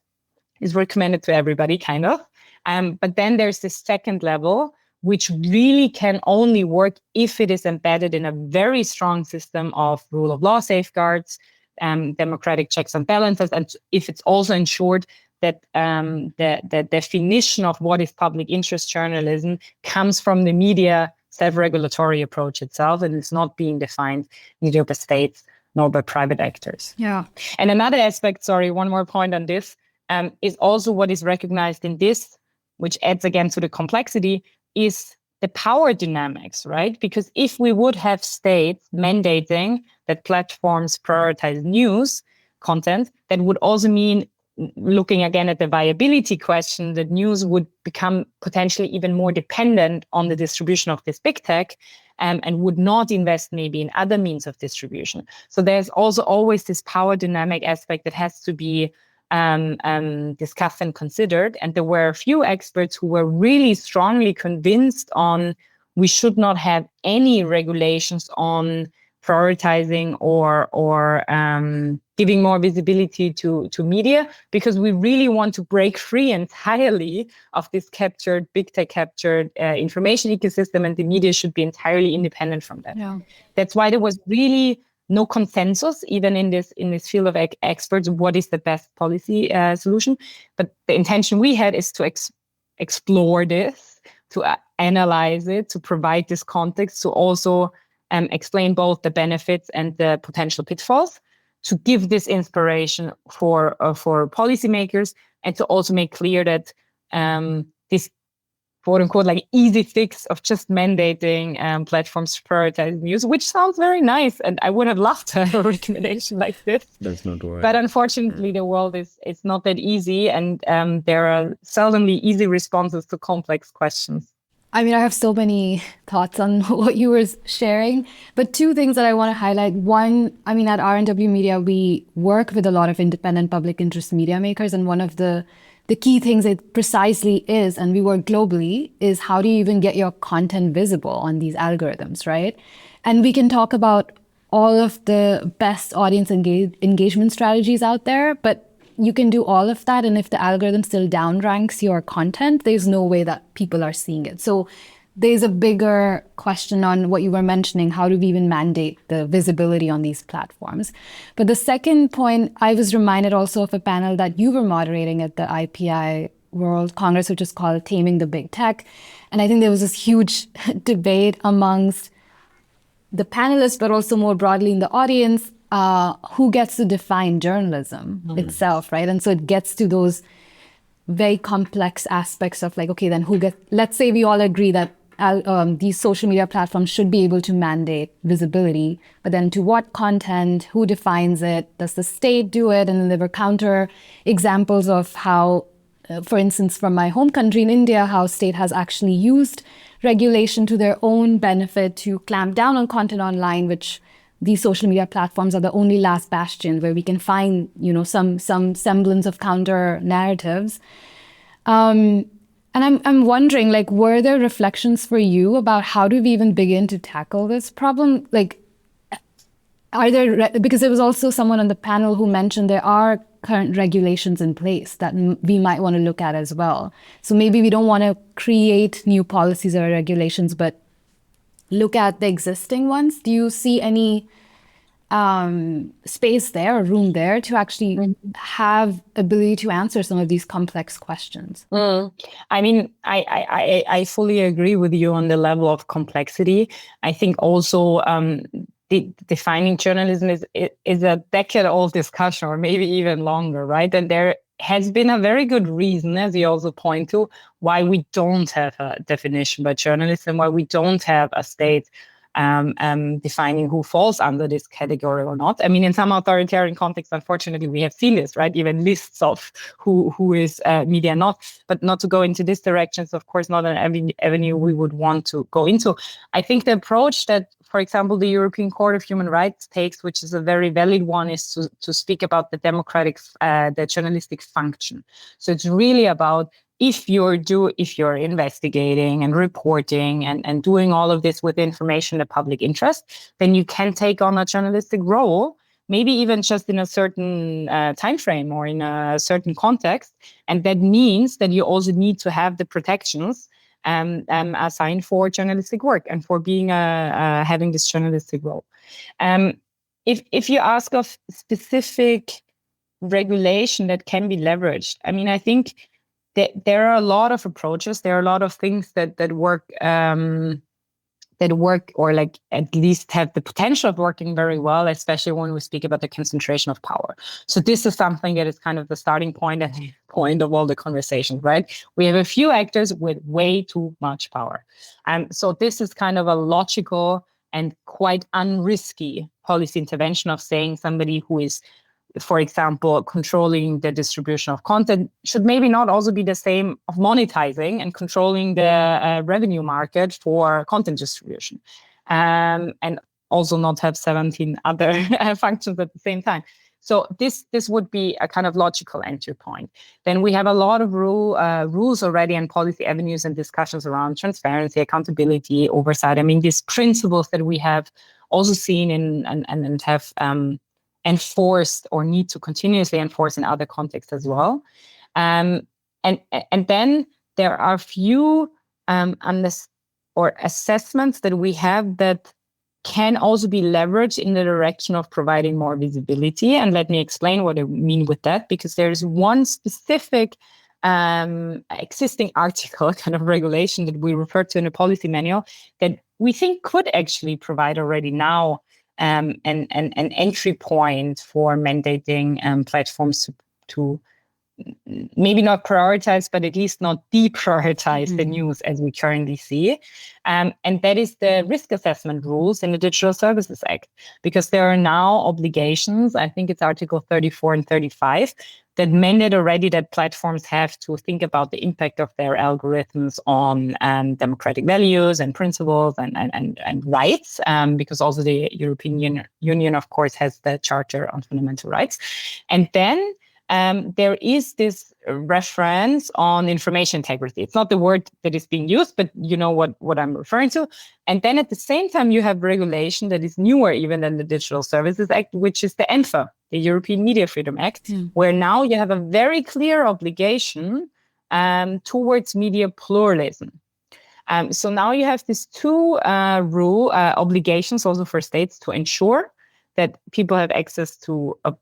is recommended to everybody, kind of. But then there's this second level, which really can only work if it is embedded in a very strong system of rule of law safeguards, democratic checks and balances, and if it's also ensured that the definition of what is public interest journalism comes from the media self-regulatory approach itself, and it's not being defined neither by states nor by private actors. Yeah. And another aspect, sorry, one more point on this, is also what is recognized in this, which adds again to the complexity, is the power dynamics, right? Because if we would have states mandating that platforms prioritize news content, that would also mean, looking again at the viability question, that news would become potentially even more dependent on the distribution of this big tech and would not invest maybe in other means of distribution. So there's also always this power dynamic aspect that has to be discussed and considered. And there were a few experts who were really strongly convinced on we should not have any regulations on prioritizing or giving more visibility to media, because we really want to break free entirely of this big tech captured information ecosystem, and the media should be entirely independent from that. Yeah. That's why there was really no consensus, even in this field of experts, what is the best policy solution. But the intention we had is to explore this, to analyze it, to provide this context, to also explain both the benefits and the potential pitfalls, to give this inspiration for policymakers and to also make clear that this quote unquote like easy fix of just mandating platforms to prioritize news, which sounds very nice, and I would have loved to have a recommendation like this. That's not right. But unfortunately, the world it's not that easy, and there are seldomly easy responses to complex questions. I mean, I have so many thoughts on what you were sharing, but two things that I want to highlight. One, I mean, at RNW Media, we work with a lot of independent public interest media makers, and one of the key things it precisely is, and we work globally, is how do you even get your content visible on these algorithms, right? And we can talk about all of the best audience engagement strategies out there, but you can do all of that, and if the algorithm still downranks your content, there's no way that people are seeing it. So there's a bigger question on what you were mentioning, how do we even mandate the visibility on these platforms? But the second point, I was reminded also of a panel that you were moderating at the IPI World Congress, which is called Taming the Big Tech. And I think there was this huge debate amongst the panelists, but also more broadly in the audience, who gets to define journalism itself, right? And so it gets to those very complex aspects of like, okay, then let's say we all agree that these social media platforms should be able to mandate visibility, but then to what content, who defines it, does the state do it? And then there were counter examples of how, for instance, from my home country in India, how state has actually used regulation to their own benefit to clamp down on content online, which these social media platforms are the only last bastion where we can find, some semblance of counter narratives. And I'm wondering, like, were there reflections for you about how do we even begin to tackle this problem? Like, because there was also someone on the panel who mentioned there are current regulations in place that we might want to look at as well. So maybe we don't want to create new policies or regulations, but look at the existing ones. Do you see any space there or room there to actually have ability to answer some of these complex questions? I mean, I fully agree with you on the level of complexity. I think also defining journalism is a decade-old discussion, or maybe even longer, right? And there has been a very good reason, as you also point to, why we don't have a definition by journalists and why we don't have a state defining who falls under this category or not. I mean, in some authoritarian contexts, unfortunately, we have seen this, right? Even lists of who is media not. But not to go into this direction is, of course, not an avenue we would want to go into. I think the approach that, for example, the European Court of Human Rights takes, which is a very valid one, is to speak about the the journalistic function. So it's really about if you're investigating and reporting and doing all of this with information in the public interest, then you can take on a journalistic role, maybe even just in a certain time frame or in a certain context. And that means that you also need to have the protections assigned for journalistic work and for being having this journalistic role. If you ask of specific regulation that can be leveraged, I mean, I think there are a lot of approaches. There are a lot of things that work or like at least have the potential of working very well, especially when we speak about the concentration of power. So this is something that is kind of the starting point and the point of all the conversations, right? We have a few actors with way too much power. So this is kind of a logical and quite unrisky policy intervention of saying somebody who is, for example, controlling the distribution of content should maybe not also be the same of monetizing and controlling the revenue market for content distribution, and also not have 17 other functions at the same time. So this would be a kind of logical entry point. Then we have a lot of rules already and policy avenues and discussions around transparency, accountability, oversight. I mean, these principles that we have also seen and have enforced or need to continuously enforce in other contexts as well. And then there are few assessments that we have that can also be leveraged in the direction of providing more visibility. And let me explain what I mean with that, because there's one specific existing article, kind of regulation that we refer to in the policy manual that we think could actually provide already now an entry point for mandating platforms to maybe not prioritize, but at least not deprioritize the news as we currently see. And that is the risk assessment rules in the Digital Services Act, because there are now obligations, I think it's Article 34 and 35, that mandate already that platforms have to think about the impact of their algorithms on democratic values and principles and rights, because also the European Union, of course, has the Charter on Fundamental Rights. And then there is this reference on information integrity. It's not the word that is being used, but you know what I'm referring to. And then at the same time, you have regulation that is newer even than the Digital Services Act, which is the ENFA, the European Media Freedom Act, where now you have a very clear obligation towards media pluralism. So now you have these two obligations also for states to ensure that people have access to a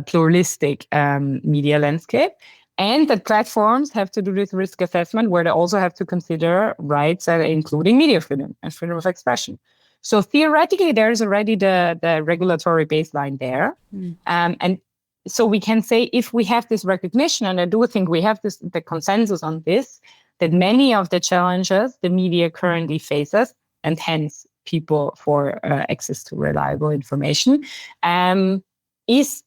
pluralistic media landscape, and that platforms have to do this risk assessment where they also have to consider rights including media freedom and freedom of expression. So theoretically, there is already the regulatory baseline there. And so we can say if we have this recognition, and I do think we have the consensus on this, that many of the challenges the media currently faces, and hence people for access to reliable information, is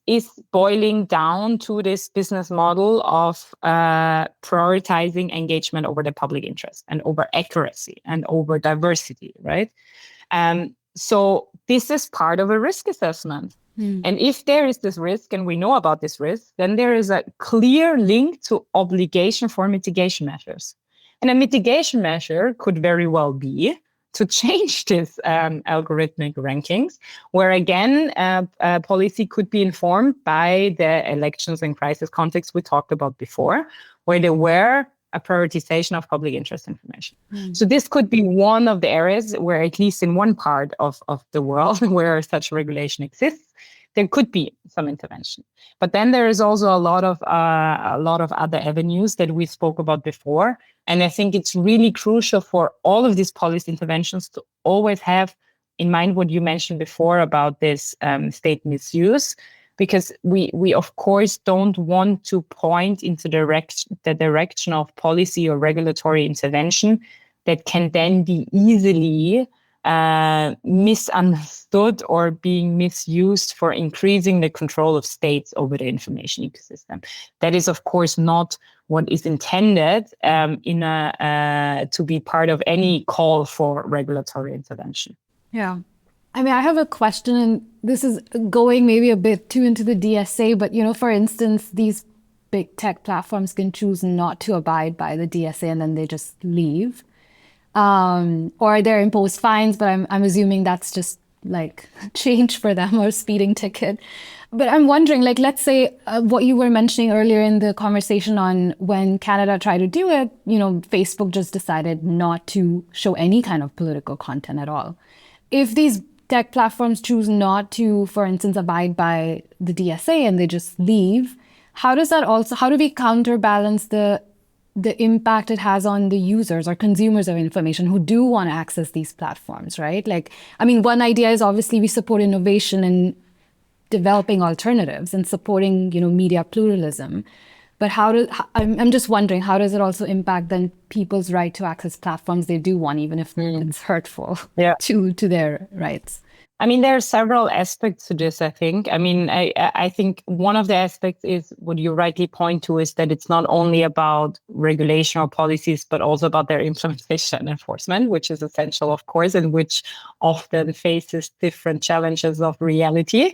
boiling down to this business model of prioritizing engagement over the public interest and over accuracy and over diversity, right? So this is part of a risk assessment. And if there is this risk, and we know about this risk, then there is a clear link to obligation for mitigation measures. And a mitigation measure could very well be to change this algorithmic rankings, where again, policy could be informed by the elections and crisis context we talked about before, where there were a prioritization of public interest information. So this could be one of the areas where, at least in one part of the world where such regulation exists, there could be some intervention. But then there is also a lot of other avenues that we spoke about before. And I think it's really crucial for all of these policy interventions to always have in mind what you mentioned before about this state misuse, because we of course don't want to point into the direction of policy or regulatory intervention that can then be easily misunderstood or being misused for increasing the control of states over the information ecosystem. That is, of course, not what is intended to be part of any call for regulatory intervention. Yeah. I mean, I have a question, and this is going maybe a bit too into the DSA, but, you know, for instance, these big tech platforms can choose not to abide by the DSA and then they just leave. Or they're imposed fines, but I'm assuming that's just like change for them or speeding ticket. But I'm wondering, like, let's say what you were mentioning earlier in the conversation on when Canada tried to do it, you know, Facebook just decided not to show any kind of political content at all. If these tech platforms choose not to, for instance, abide by the DSA and they just leave, how do we counterbalance the impact it has on the users or consumers of information who do want to access these platforms, right? Like, I mean, one idea is obviously we support innovation and developing alternatives and supporting, you know, media pluralism. But I'm just wondering, how does it also impact then people's right to access platforms they do want, even if it's hurtful to their rights? I mean, there are several aspects to this, I think. I mean, I think one of the aspects is what you rightly point to, is that it's not only about regulation or policies, but also about their implementation and enforcement, which is essential, of course, and which often faces different challenges of reality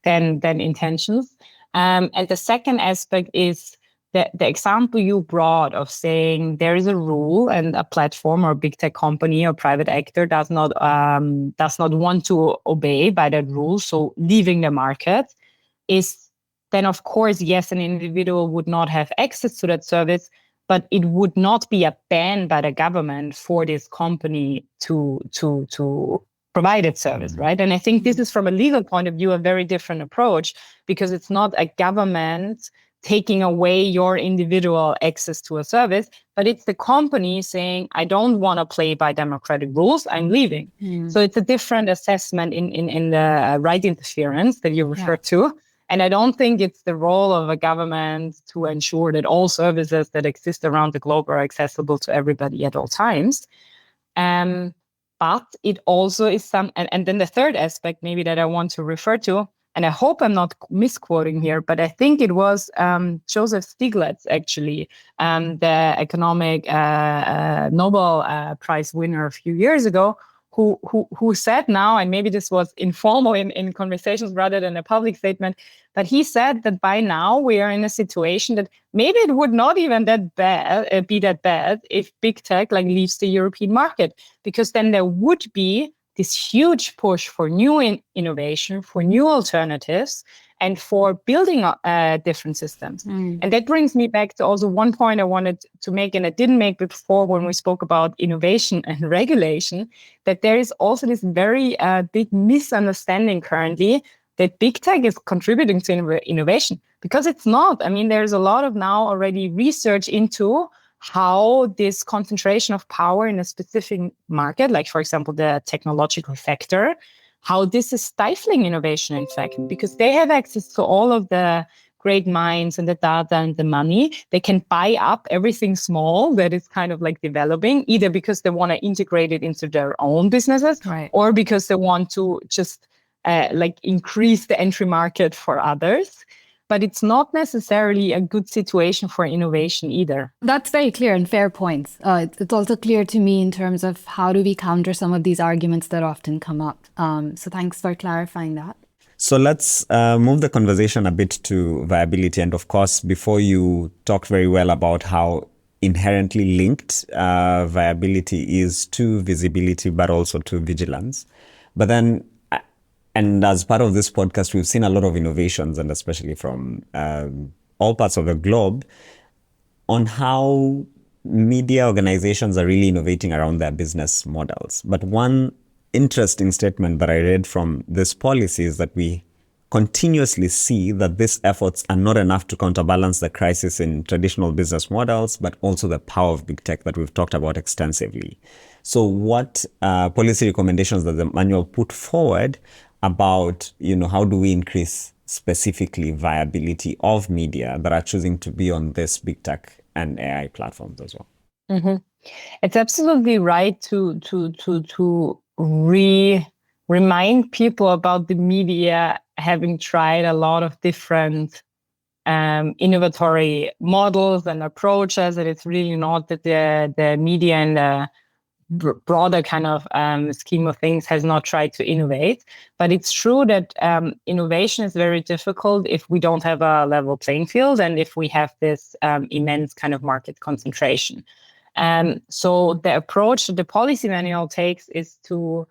than intentions. And the second aspect is the example you brought of saying there is a rule and a platform or a big tech company or private actor does not want to obey by that rule, so leaving the market, is then, of course, yes, an individual would not have access to that service, but it would not be a ban by the government for this company to provide its service, right? And I think this is, from a legal point of view, a very different approach, because it's not a government taking away your individual access to a service, but it's the company saying, I don't want to play by democratic rules, I'm leaving. So it's a different assessment in the right interference that you referred to. And I don't think it's the role of a government to ensure that all services that exist around the globe are accessible to everybody at all times. But it also is and then the third aspect maybe that I want to refer to, and I hope I'm not misquoting here, but I think it was Joseph Stiglitz, actually, the economic Nobel Prize winner a few years ago, who said now, and maybe this was informal in conversations rather than a public statement, but he said that by now we are in a situation that maybe it would not even be that bad if big tech leaves the European market, because then there would be this huge push for new innovation, for new alternatives, and for building different systems. And that brings me back to also one point I wanted to make, and I didn't make before when we spoke about innovation and regulation, that there is also this very big misunderstanding currently that big tech is contributing to innovation, because it's not. I mean, there's a lot of now already research into how this concentration of power in a specific market, like, for example, the technological sector, how this is stifling innovation, in fact, because they have access to all of the great minds and the data and the money. They can buy up everything small that is kind of developing, either because they want to integrate it into their own businesses, right, or because they want to just increase the entry market for others. But it's not necessarily a good situation for innovation either. That's very clear and fair points. It's also clear to me in terms of how do we counter some of these arguments that often come up. So thanks for clarifying that. So let's move the conversation a bit to viability. And of course, before you talked very well about how inherently linked viability is to visibility, but also to vigilance. But then, and as part of this podcast, we've seen a lot of innovations, and especially from all parts of the globe, on how media organizations are really innovating around their business models. But one interesting statement that I read from this policy is that we continuously see that these efforts are not enough to counterbalance the crisis in traditional business models, but also the power of big tech that we've talked about extensively. So what policy recommendations does the manual put forward about, how do we increase specifically viability of media that are choosing to be on this big tech and AI platforms as well? Mm-hmm. It's absolutely right to remind people about the media having tried a lot of different innovatory models and approaches, and it's really not that the media and the broader kind of scheme of things has not tried to innovate. But it's true that innovation is very difficult if we don't have a level playing field and if we have this immense kind of market concentration. So the approach that the policy manual takes is to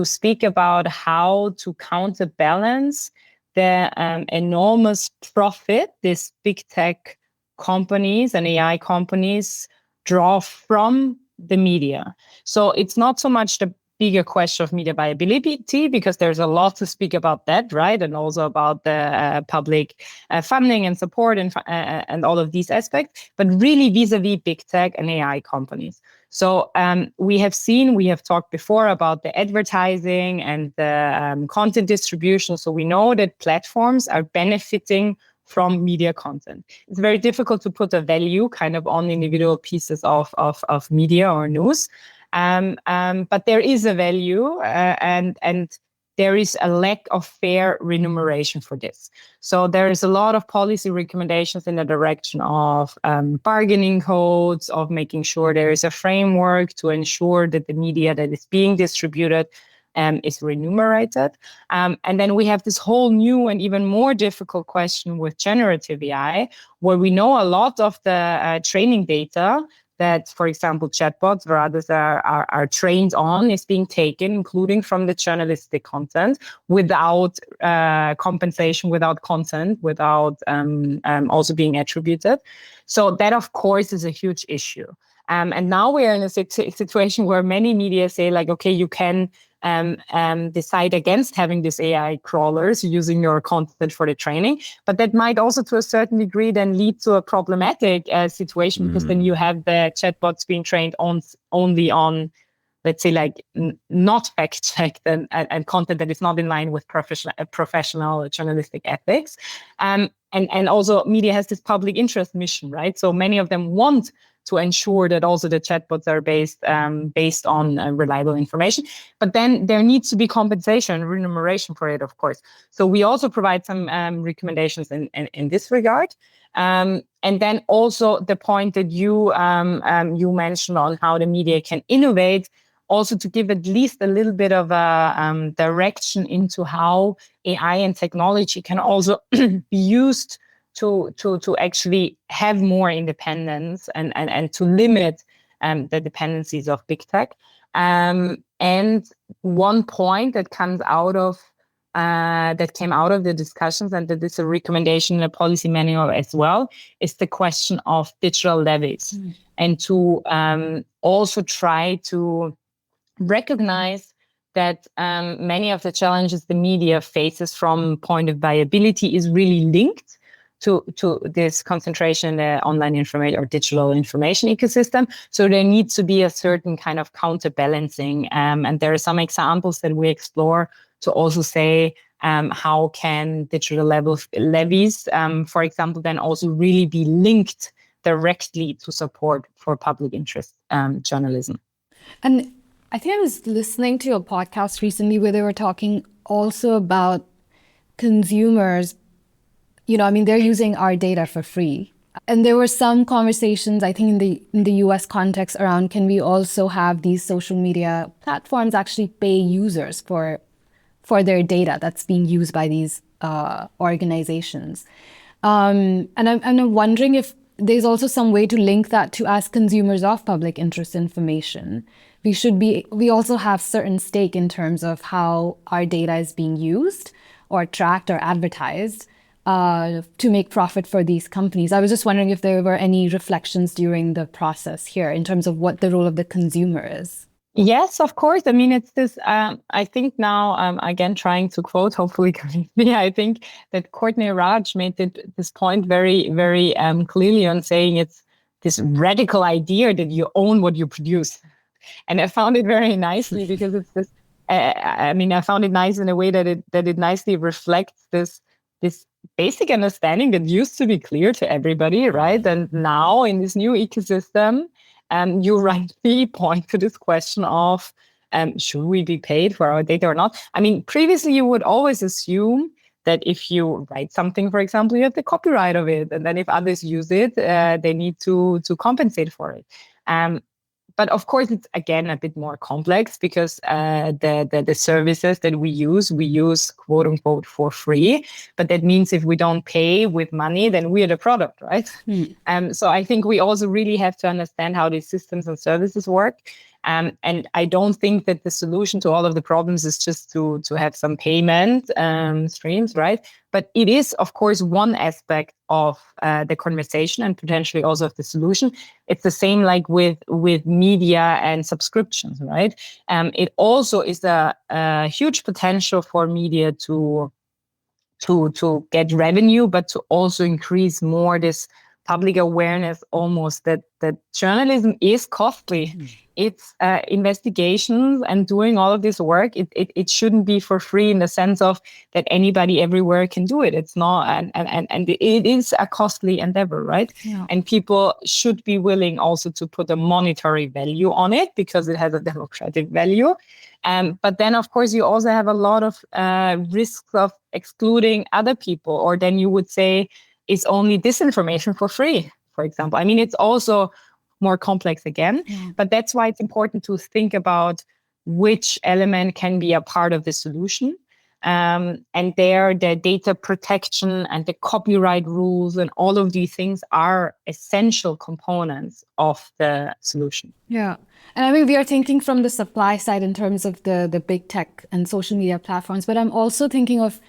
speak about how to counterbalance the enormous profit these big tech companies and AI companies draw from the media. So it's not so much the bigger question of media viability, because there's a lot to speak about that, right? And also about the public funding and support and all of these aspects, but really vis-a-vis big tech and AI companies. So we have talked before about the advertising and the content distribution. So we know that platforms are benefiting from media content. It's very difficult to put a value kind of on individual pieces of media or news. But there is a value and there is a lack of fair remuneration for this. So there is a lot of policy recommendations in the direction of bargaining codes, of making sure there is a framework to ensure that the media that is being distributed is remunerated. And then we have this whole new and even more difficult question with generative AI, where we know a lot of the training data that, for example, chatbots or others are trained on is being taken, including from the journalistic content, without compensation, without content, without also being attributed. So that, of course, is a huge issue. And now we are in a situation where many media say, okay, you can decide against having these AI crawlers using your content for the training. But that might also, to a certain degree, then lead to a problematic situation, because then you have the chatbots being trained only on let's say, like not fact-checked and content that is not in line with professional journalistic ethics. And also media has this public interest mission, right? So many of them want to ensure that also the chatbots are based on reliable information. But then there needs to be compensation, remuneration for it, of course. So we also provide some recommendations in this regard. And then also the point that you mentioned on how the media can innovate, also to give at least a little bit of a direction into how AI and technology can also be used to actually have more independence and to limit the dependencies of big tech. And one point that comes out of that came out of the discussions, and that is a recommendation in a policy manual as well, is the question of digital levies, and to also try to recognize that many of the challenges the media faces from point of viability is really linked to this concentration in the online information or digital information ecosystem. So there needs to be a certain kind of counterbalancing. And there are some examples that we explore to also say how can digital levies, for example, then also really be linked directly to support for public interest journalism. And I think I was listening to a podcast recently where they were talking also about consumers. They're using our data for free. And there were some conversations, I think in the US context around, can we also have these social media platforms actually pay users for their data that's being used by these organizations? And I'm wondering if there's also some way to link that to, as consumers of public interest information, we also have certain stake in terms of how our data is being used or tracked or advertised to make profit for these companies. I was just wondering if there were any reflections during the process here in terms of what the role of the consumer is. Yes, of course. I mean, it's this, I think now, again, trying to quote, hopefully correctly, I think that Courtney Raj made this point very, very clearly on saying it's this radical idea that you own what you produce. And I found it very nicely because it's this, I found it nice in a way that it nicely reflects this basic understanding that used to be clear to everybody, right? And now in this new ecosystem, you rightly point to this question of should we be paid for our data or not? I mean, previously you would always assume that if you write something, for example, you have the copyright of it, and then if others use it, they need to compensate for it. But of course, it's again a bit more complex because the services that we use quote unquote for free. But that means if we don't pay with money, then we are the product, right? So I think we also really have to understand how these systems and services work. And I don't think that the solution to all of the problems is just to have some payment streams, right? But it is, of course, one aspect of the conversation and potentially also of the solution. It's the same like with media and subscriptions, right? It also is a huge potential for media to get revenue, but to also increase more this public awareness almost that journalism is costly. It's investigations and doing all of this work. It shouldn't be for free in the sense of that anybody everywhere can do it. It's not, and it is a costly endeavor, right? Yeah. And people should be willing also to put a monetary value on it because it has a democratic value. But then, of course, you also have a lot of risks of excluding other people, or then you would say it's only disinformation for free, for example. I mean, it's also more complex again, but that's why it's important to think about which element can be a part of the solution. And there, the data protection and the copyright rules and all of these things are essential components of the solution. Yeah. And I mean, we are thinking from the supply side in terms of the big tech and social media platforms, but I'm also thinking of,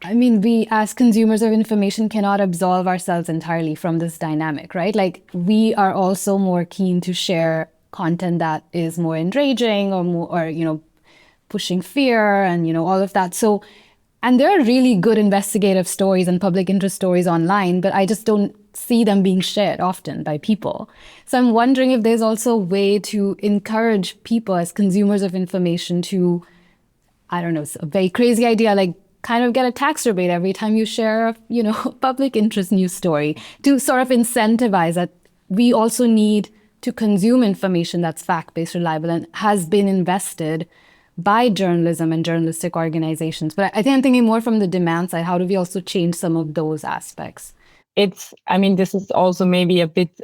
I mean, we as consumers of information cannot absolve ourselves entirely from this dynamic, right? Like we are also more keen to share content that is more enraging or pushing fear and, all of that. So, and there are really good investigative stories and public interest stories online, but I just don't see them being shared often by people. So I'm wondering if there's also a way to encourage people as consumers of information to, I don't know, it's a very crazy idea, like kind of get a tax rebate every time you share a, public interest news story, to sort of incentivize that we also need to consume information that's fact-based, reliable, and has been invested by journalism and journalistic organizations. But I think I'm thinking more from the demand side. How do we also change some of those aspects? This is also maybe a bit,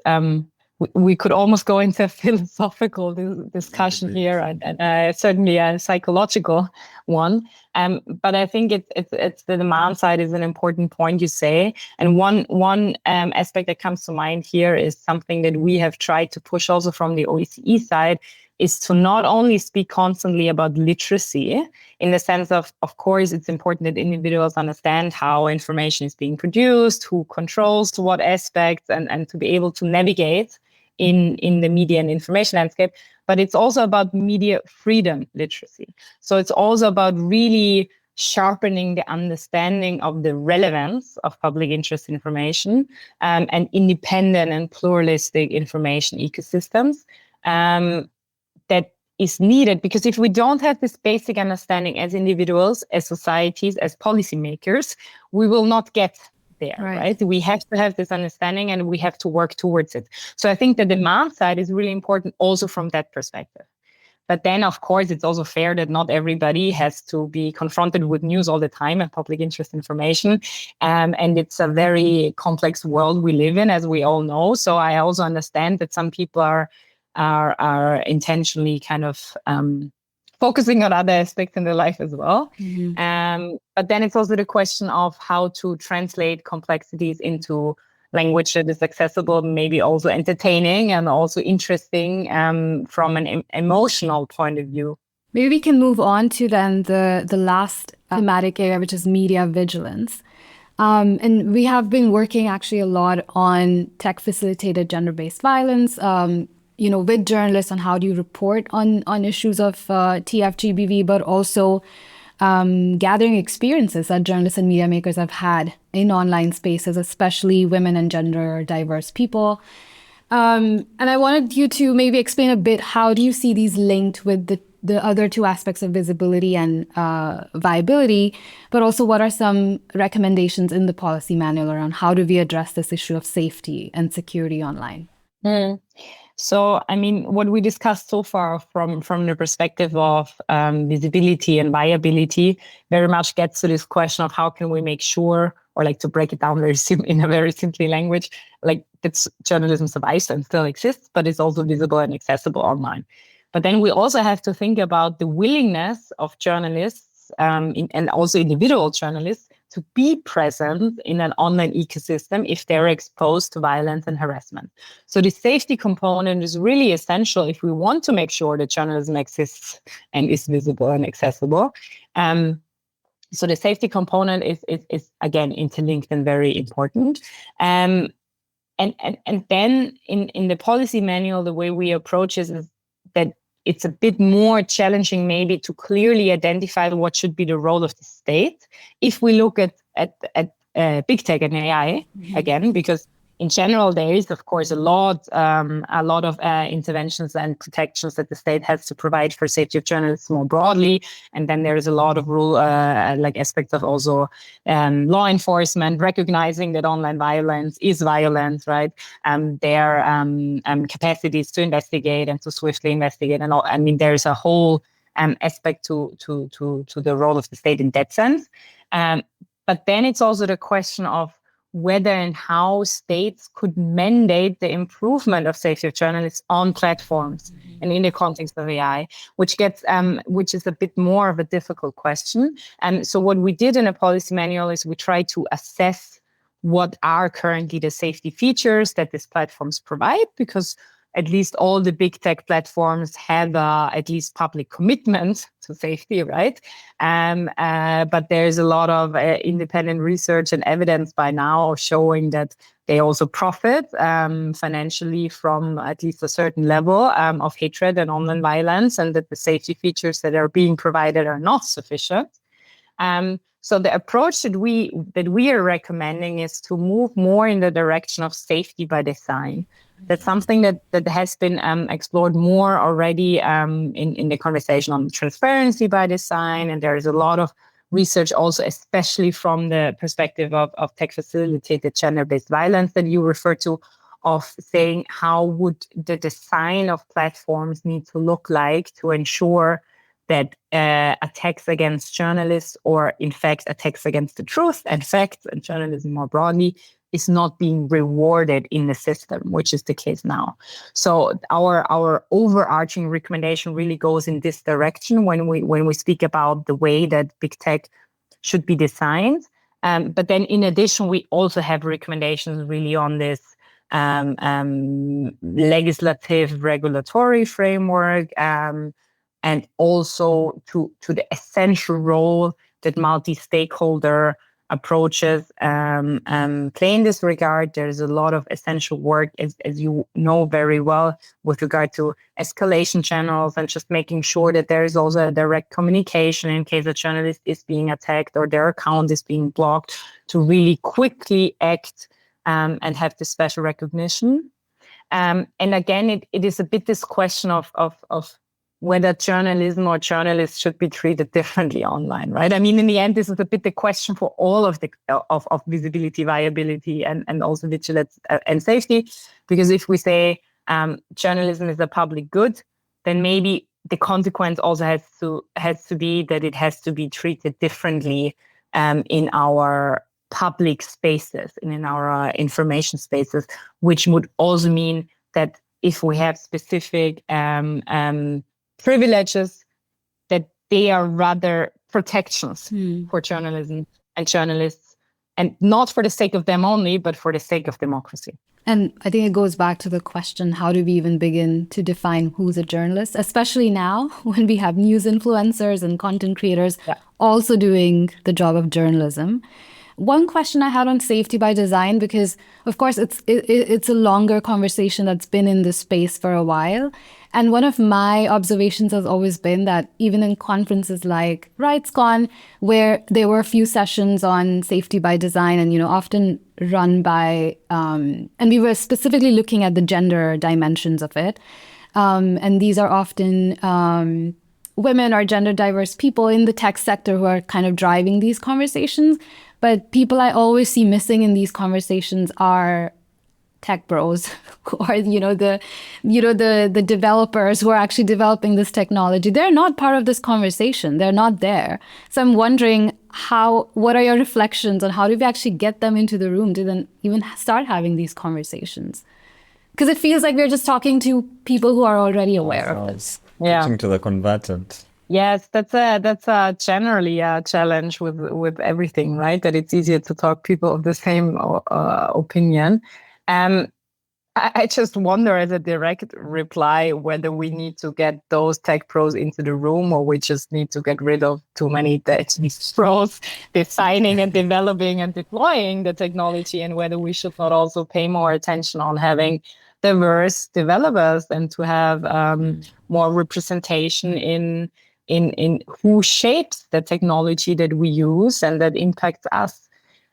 we could almost go into a philosophical discussion here, and certainly a psychological one. But I think it's the demand side is an important point you say. And one aspect that comes to mind here is something that we have tried to push also from the OSCE side, is to not only speak constantly about literacy, in the sense of course, it's important that individuals understand how information is being produced, who controls what aspects, and to be able to navigate in the media and information landscape, but it's also about media freedom literacy. So it's also about really sharpening the understanding of the relevance of public interest information, and independent and pluralistic information ecosystems. That is needed, because if we don't have this basic understanding as individuals, as societies, as policymakers, we will not get there, right? We have to have this understanding and we have to work towards it. So I think the demand side is really important also from that perspective. But then, of course, it's also fair that not everybody has to be confronted with news all the time and public interest information. And it's a very complex world we live in, as we all know. So I also understand that some people are intentionally kind of focusing on other aspects in their life as well. Mm-hmm. But then it's also the question of how to translate complexities into language that is accessible, maybe also entertaining and also interesting from an emotional point of view. Maybe we can move on to then the last thematic area, which is media vigilance. And we have been working actually a lot on tech-facilitated gender-based violence, with journalists on how do you report on issues of TFGBV, but also gathering experiences that journalists and media makers have had in online spaces, especially women and gender diverse people. And I wanted you to maybe explain a bit, how do you see these linked with the other two aspects of visibility and viability, but also what are some recommendations in the policy manual around how do we address this issue of safety and security online? So, what we discussed so far from the perspective of visibility and viability very much gets to this question of how can we make sure, or like to break it down in a very simply language, like that journalism survives and still exists, but it's also visible and accessible online. But then we also have to think about the willingness of journalists and also individual journalists to be present in an online ecosystem if they're exposed to violence and harassment. So the safety component is really essential if we want to make sure that journalism exists and is visible and accessible. So the safety component is again interlinked and very important. And then in the policy manual, the way we approach is that it's a bit more challenging maybe to clearly identify what should be the role of the state if we look at big tech and AI again, because in general, there is, of course, a lot of interventions and protections that the state has to provide for safety of journalists more broadly. And then there is a lot of aspects of also law enforcement, recognizing that online violence is violence, right? Their capacities to investigate and to swiftly investigate. And all. There's a whole aspect to the role of the state in that sense. But then it's also the question of whether and how states could mandate the improvement of safety of journalists on platforms and in the context of AI, which is a bit more of a difficult question. And so what we did in a policy manual is we tried to assess what are currently the safety features that these platforms provide, because at least all the big tech platforms have at least public commitment to safety, right? But there's a lot of independent research and evidence by now showing that they also profit financially from at least a certain level of hatred and online violence, and that the safety features that are being provided are not sufficient. So the approach that we are recommending is to move more in the direction of safety by design. That's something that has been explored more already in the conversation on transparency by design. And there is a lot of research also, especially from the perspective of tech-facilitated gender-based violence that you refer to, of saying how would the design of platforms need to look like to ensure that attacks against journalists, or in fact attacks against the truth and facts and journalism more broadly, is not being rewarded in the system, which is the case now. So our overarching recommendation really goes in this direction when we speak about the way that big tech should be designed. But then in addition, we also have recommendations really on this legislative regulatory framework, and also to the essential role that multi-stakeholder approaches play in this regard. There's a lot of essential work, as you know very well, with regard to escalation channels and just making sure that there is also a direct communication in case a journalist is being attacked or their account is being blocked, to really quickly act and have this special recognition. And again, it is a bit this question of whether journalism or journalists should be treated differently online, right? I mean, in the end, this is a bit the question for all of the of visibility, viability, and also vigilance and safety. Because if we say journalism is a public good, then maybe the consequence also has to be that it has to be treated differently in our public spaces and in our information spaces, which would also mean that if we have specific privileges, that they are rather protections for journalism and journalists, and not for the sake of them only, but for the sake of democracy. And I think it goes back to the question, how do we even begin to define who's a journalist, especially now when we have news influencers and content creators also doing the job of journalism. One question I had on safety by design, because of course it's a longer conversation that's been in this space for a while. And one of my observations has always been that even in conferences like RightsCon, where there were a few sessions on safety by design and, often run by, and we were specifically looking at the gender dimensions of it. And these are often women or gender diverse people in the tech sector who are kind of driving these conversations. But people I always see missing in these conversations are tech bros, or the developers who are actually developing this technology. They're not part of this conversation. They're not there. So I'm wondering what are your reflections on how do we actually get them into the room to then even start having these conversations? Because it feels like we're just talking to people who are already aware of this. Preaching to the converted. Yes, that's a generally a challenge with everything, right? That it's easier to talk people of the same opinion. I just wonder, as a direct reply, whether we need to get those tech pros into the room, or we just need to get rid of too many tech pros designing and developing and deploying the technology, and whether we should not also pay more attention on having diverse developers and to have more representation in who shapes the technology that we use and that impacts us.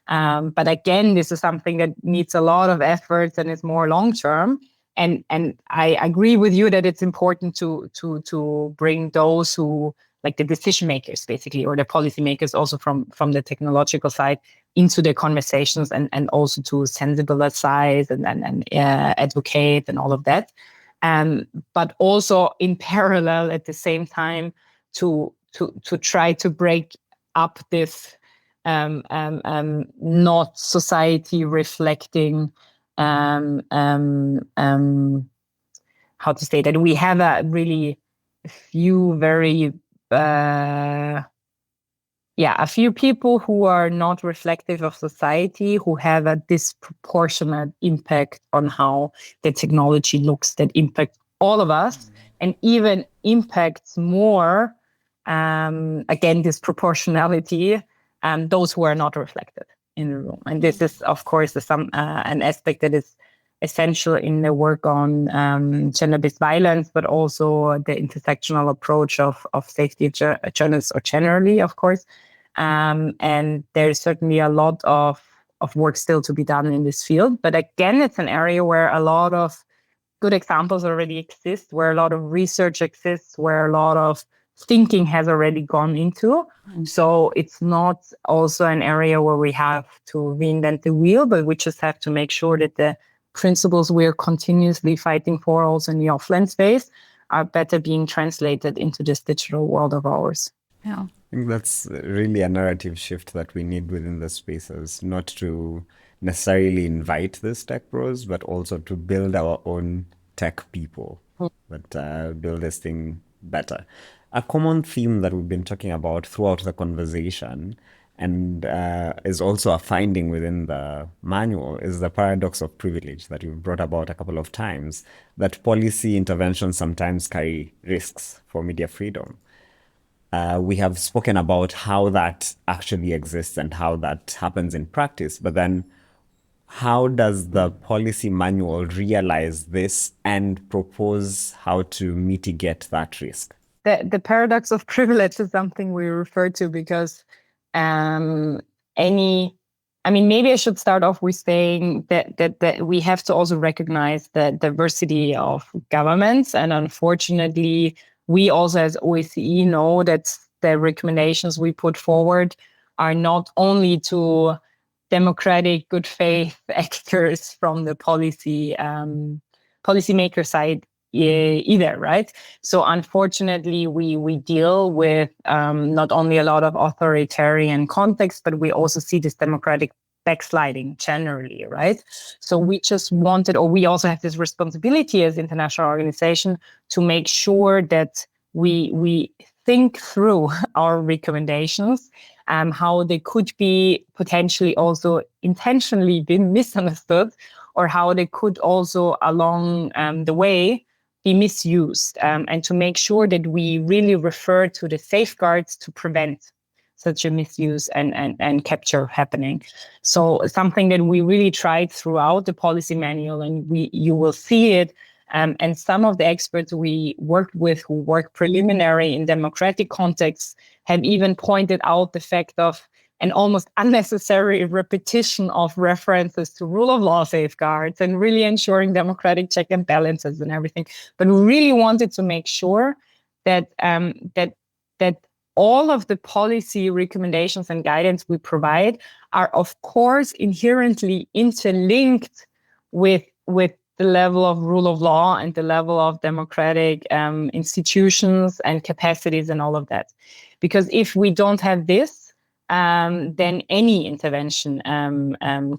But again, this is something that needs a lot of efforts and is more long term. And I agree with you that it's important to bring those who, like the decision makers, basically, or the policy makers, also from the technological side, into the conversations, and also to sensibilize and advocate and all of that. But also in parallel, at the same time, to try to break up this not society reflecting how to say that we have a really few very a few people who are not reflective of society, who have a disproportionate impact on how the technology looks, that impact all of us, and even impacts more, again, disproportionality, those who are not reflected in the room. And this is, of course, an aspect that is essential in the work on gender-based violence, but also the intersectional approach of safety of journalists, or generally, of course. And there's certainly a lot of work still to be done in this field. But again, it's an area where a lot of good examples already exist, where a lot of research exists, where a lot of thinking has already gone into. So it's not also an area where we have to reinvent the wheel, but we just have to make sure that the principles we're continuously fighting for also in the offline space are better being translated into this digital world of ours. Yeah. I think that's really a narrative shift that we need within the spaces, not to necessarily invite these tech pros, but also to build our own tech people that build this thing better. A common theme that we've been talking about throughout the conversation and is also a finding within the manual is the paradox of privilege that you've brought about a couple of times, that policy interventions sometimes carry risks for media freedom. We have spoken about how that actually exists and how that happens in practice, but then how does the policy manual realize this and propose how to mitigate that risk? The paradox of privilege is something we refer to because maybe I should start off with saying that we have to also recognize the diversity of governments. And unfortunately, we also as OSCE know that the recommendations we put forward are not only to democratic, good faith actors from the policymaker side either, right? So unfortunately, we deal with not only a lot of authoritarian context, but we also see this democratic backsliding generally, right? So we just wanted, or we also have this responsibility as international organization to make sure that we think through our recommendations, how they could be potentially also intentionally been misunderstood, or how they could also along the way be misused, and to make sure that we really refer to the safeguards to prevent such a misuse and capture happening. So something that we really tried throughout the policy manual, and you will see it. And some of the experts we worked with who work preliminary in democratic contexts have even pointed out the fact of an almost unnecessary repetition of references to rule of law safeguards and really ensuring democratic check and balances and everything. But we really wanted to make sure that that all of the policy recommendations and guidance we provide are, of course, inherently interlinked with the level of rule of law and the level of democratic institutions and capacities and all of that. Because if we don't have this, then any intervention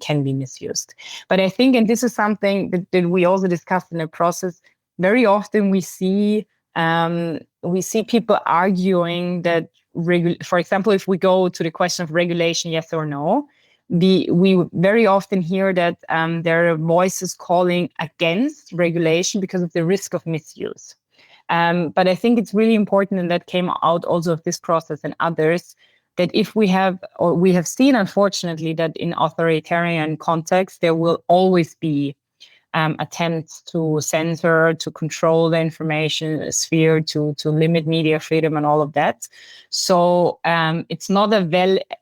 can be misused. But I think, and this is something that we also discussed in the process, very often we see people arguing that, for example, if we go to the question of regulation, yes or no, we very often hear that there are voices calling against regulation because of the risk of misuse. But I think it's really important, and that came out also of this process and others, that if we have seen, unfortunately, that in authoritarian contexts, there will always be attempts to censor, to control the information sphere, to limit media freedom and all of that. So it's not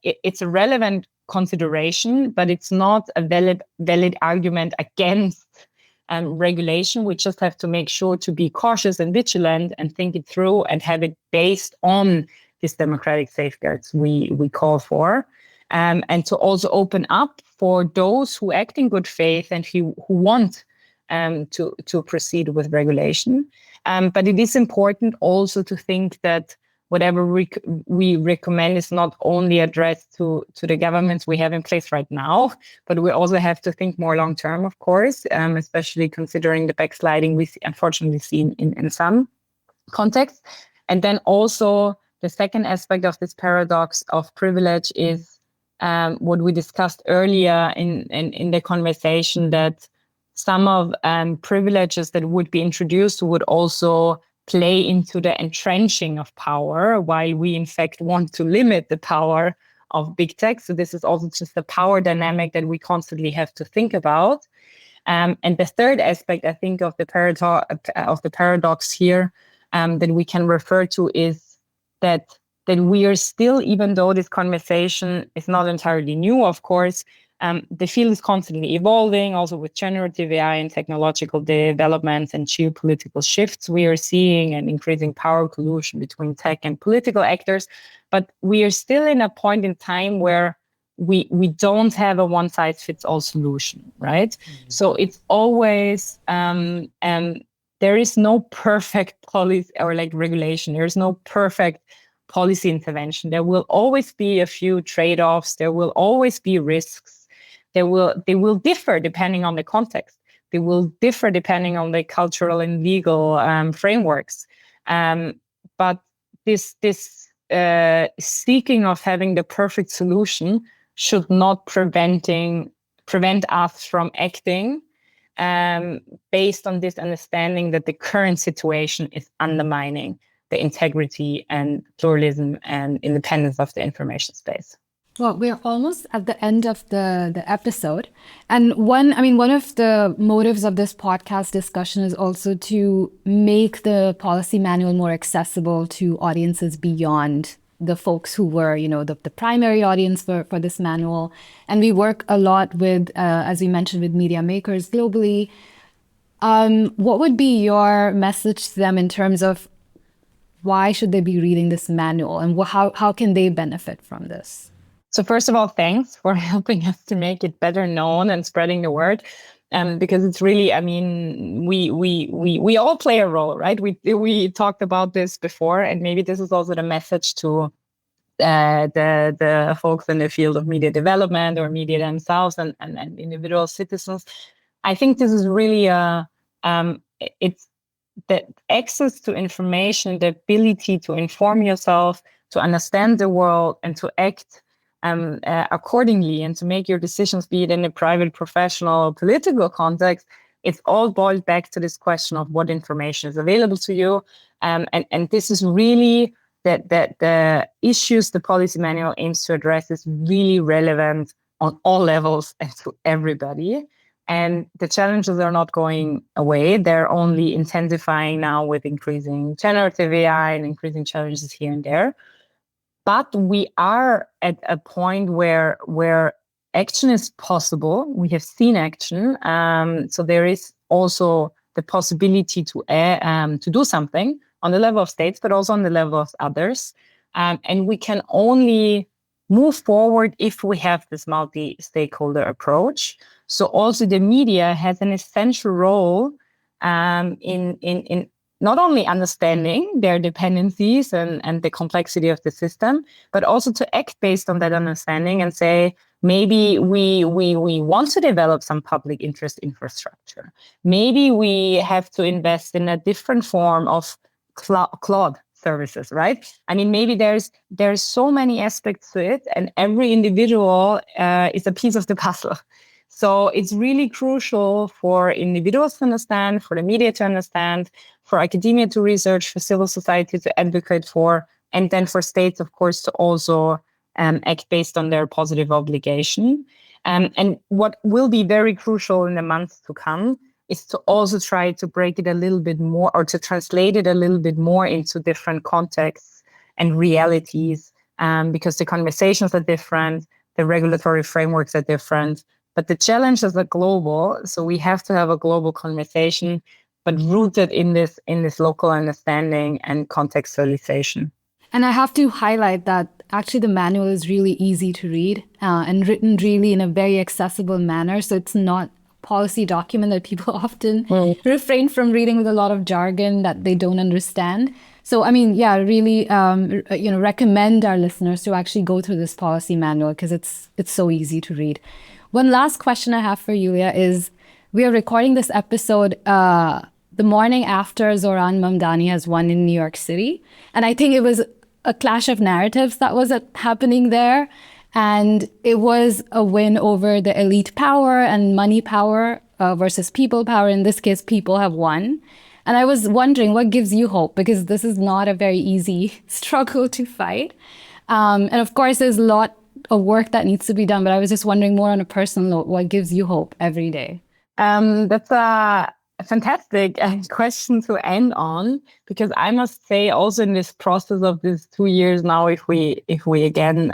it's a relevant consideration, but it's not a valid argument against regulation. We just have to make sure to be cautious and vigilant and think it through and have it based on these democratic safeguards we call for, and to also open up for those who act in good faith and who want to proceed with regulation. But it is important also to think that whatever we recommend is not only addressed to the governments we have in place right now, but we also have to think more long term, of course, especially considering the backsliding we unfortunately see in some contexts. And then also the second aspect of this paradox of privilege is what we discussed earlier in the conversation, that some of privileges that would be introduced would also play into the entrenching of power, while we in fact want to limit the power of big tech. So this is also just the power dynamic that we constantly have to think about. And the third aspect, I think, of the paradox here that we can refer to is that that we are still, even though this conversation is not entirely new, of course, the field is constantly evolving, also with generative AI and technological developments and geopolitical shifts. We are seeing an increasing power collusion between tech and political actors, but we are still in a point in time where we don't have a one-size-fits-all solution, right? Mm-hmm. So it's always, there is no perfect policy or like regulation. There is no perfect policy intervention. There will always be a few trade-offs. There will always be risks. They will differ depending on the context. They will differ depending on the cultural and legal frameworks. But this seeking of having the perfect solution should not prevent us from acting based on this understanding that the current situation is undermining the integrity and pluralism and independence of the information space. Well, we're almost at the end of the episode. And one of the motives of this podcast discussion is also to make the policy manual more accessible to audiences beyond the folks who were, the primary audience for this manual. And we work a lot with, as we mentioned, with media makers globally. What would be your message to them in terms of why should they be reading this manual and how can they benefit from this? So first of all, thanks for helping us to make it better known and spreading the word. Because it's really, we all play a role, right? We talked about this before, and maybe this is also the message to the folks in the field of media development or media themselves and individual citizens. I think this is really it's the access to information, the ability to inform yourself, to understand the world, and to act accordingly, and to make your decisions, be it in a private, professional, political context. It's all boiled back to this question of what information is available to you, and this is really that the issues the policy manual aims to address is really relevant on all levels and to everybody. And the challenges are not going away; they're only intensifying now with increasing generative AI and increasing challenges here and there. But we are at a point where action is possible. We have seen action. So there is also the possibility to do something on the level of states, but also on the level of others. And we can only move forward if we have this multi-stakeholder approach. So also the media has an essential role in not only understanding their dependencies and the complexity of the system, but also to act based on that understanding and say, maybe we want to develop some public interest infrastructure. Maybe we have to invest in a different form of cloud services, right? Maybe there's so many aspects to it, and every individual is a piece of the puzzle. So it's really crucial for individuals to understand, for the media to understand, for academia to research, for civil society to advocate for, and then for states, of course, to also act based on their positive obligation. And what will be very crucial in the months to come is to also try to break it a little bit more, or to translate it a little bit more into different contexts and realities, because the conversations are different, the regulatory frameworks are different. But the challenges are global, so we have to have a global conversation, but rooted in this local understanding and contextualization. And I have to highlight that actually the manual is really easy to read and written really in a very accessible manner. So it's not a policy document that people often refrain from reading with a lot of jargon that they don't understand. So, really, recommend our listeners to actually go through this policy manual because it's so easy to read. One last question I have for Julia is, we are recording this episode the morning after Zoran Mamdani has won in New York City. And I think it was a clash of narratives that was happening there. And it was a win over the elite power and money power versus people power. In this case, people have won. And I was wondering, what gives you hope? Because this is not a very easy struggle to fight. And of course, there's a lot of work that needs to be done. But I was just wondering more on a personal note, what gives you hope every day? That's a a fantastic question to end on, because I must say also in this process of these 2 years now, if we again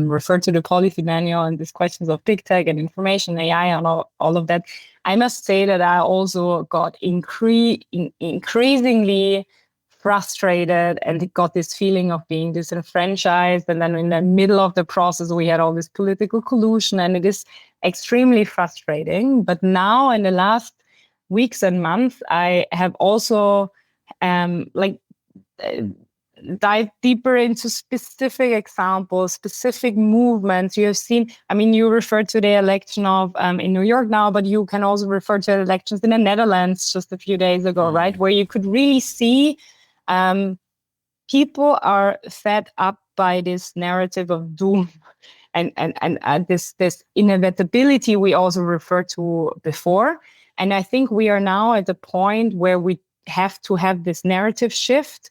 refer to the policy manual and these questions of big tech and information, AI and all of that, I must say that I also got increasingly frustrated and got this feeling of being disenfranchised. And then in the middle of the process, we had all this political collusion, and it is extremely frustrating. But now in the last weeks and months, I have also dive deeper into specific examples, specific movements you have seen. I mean, you referred to the election of in New York now, but you can also refer to elections in the Netherlands just a few days ago, right? Where you could really see people are fed up by this narrative of doom and this inevitability we also referred to before. And I think we are now at the point where we have to have this narrative shift,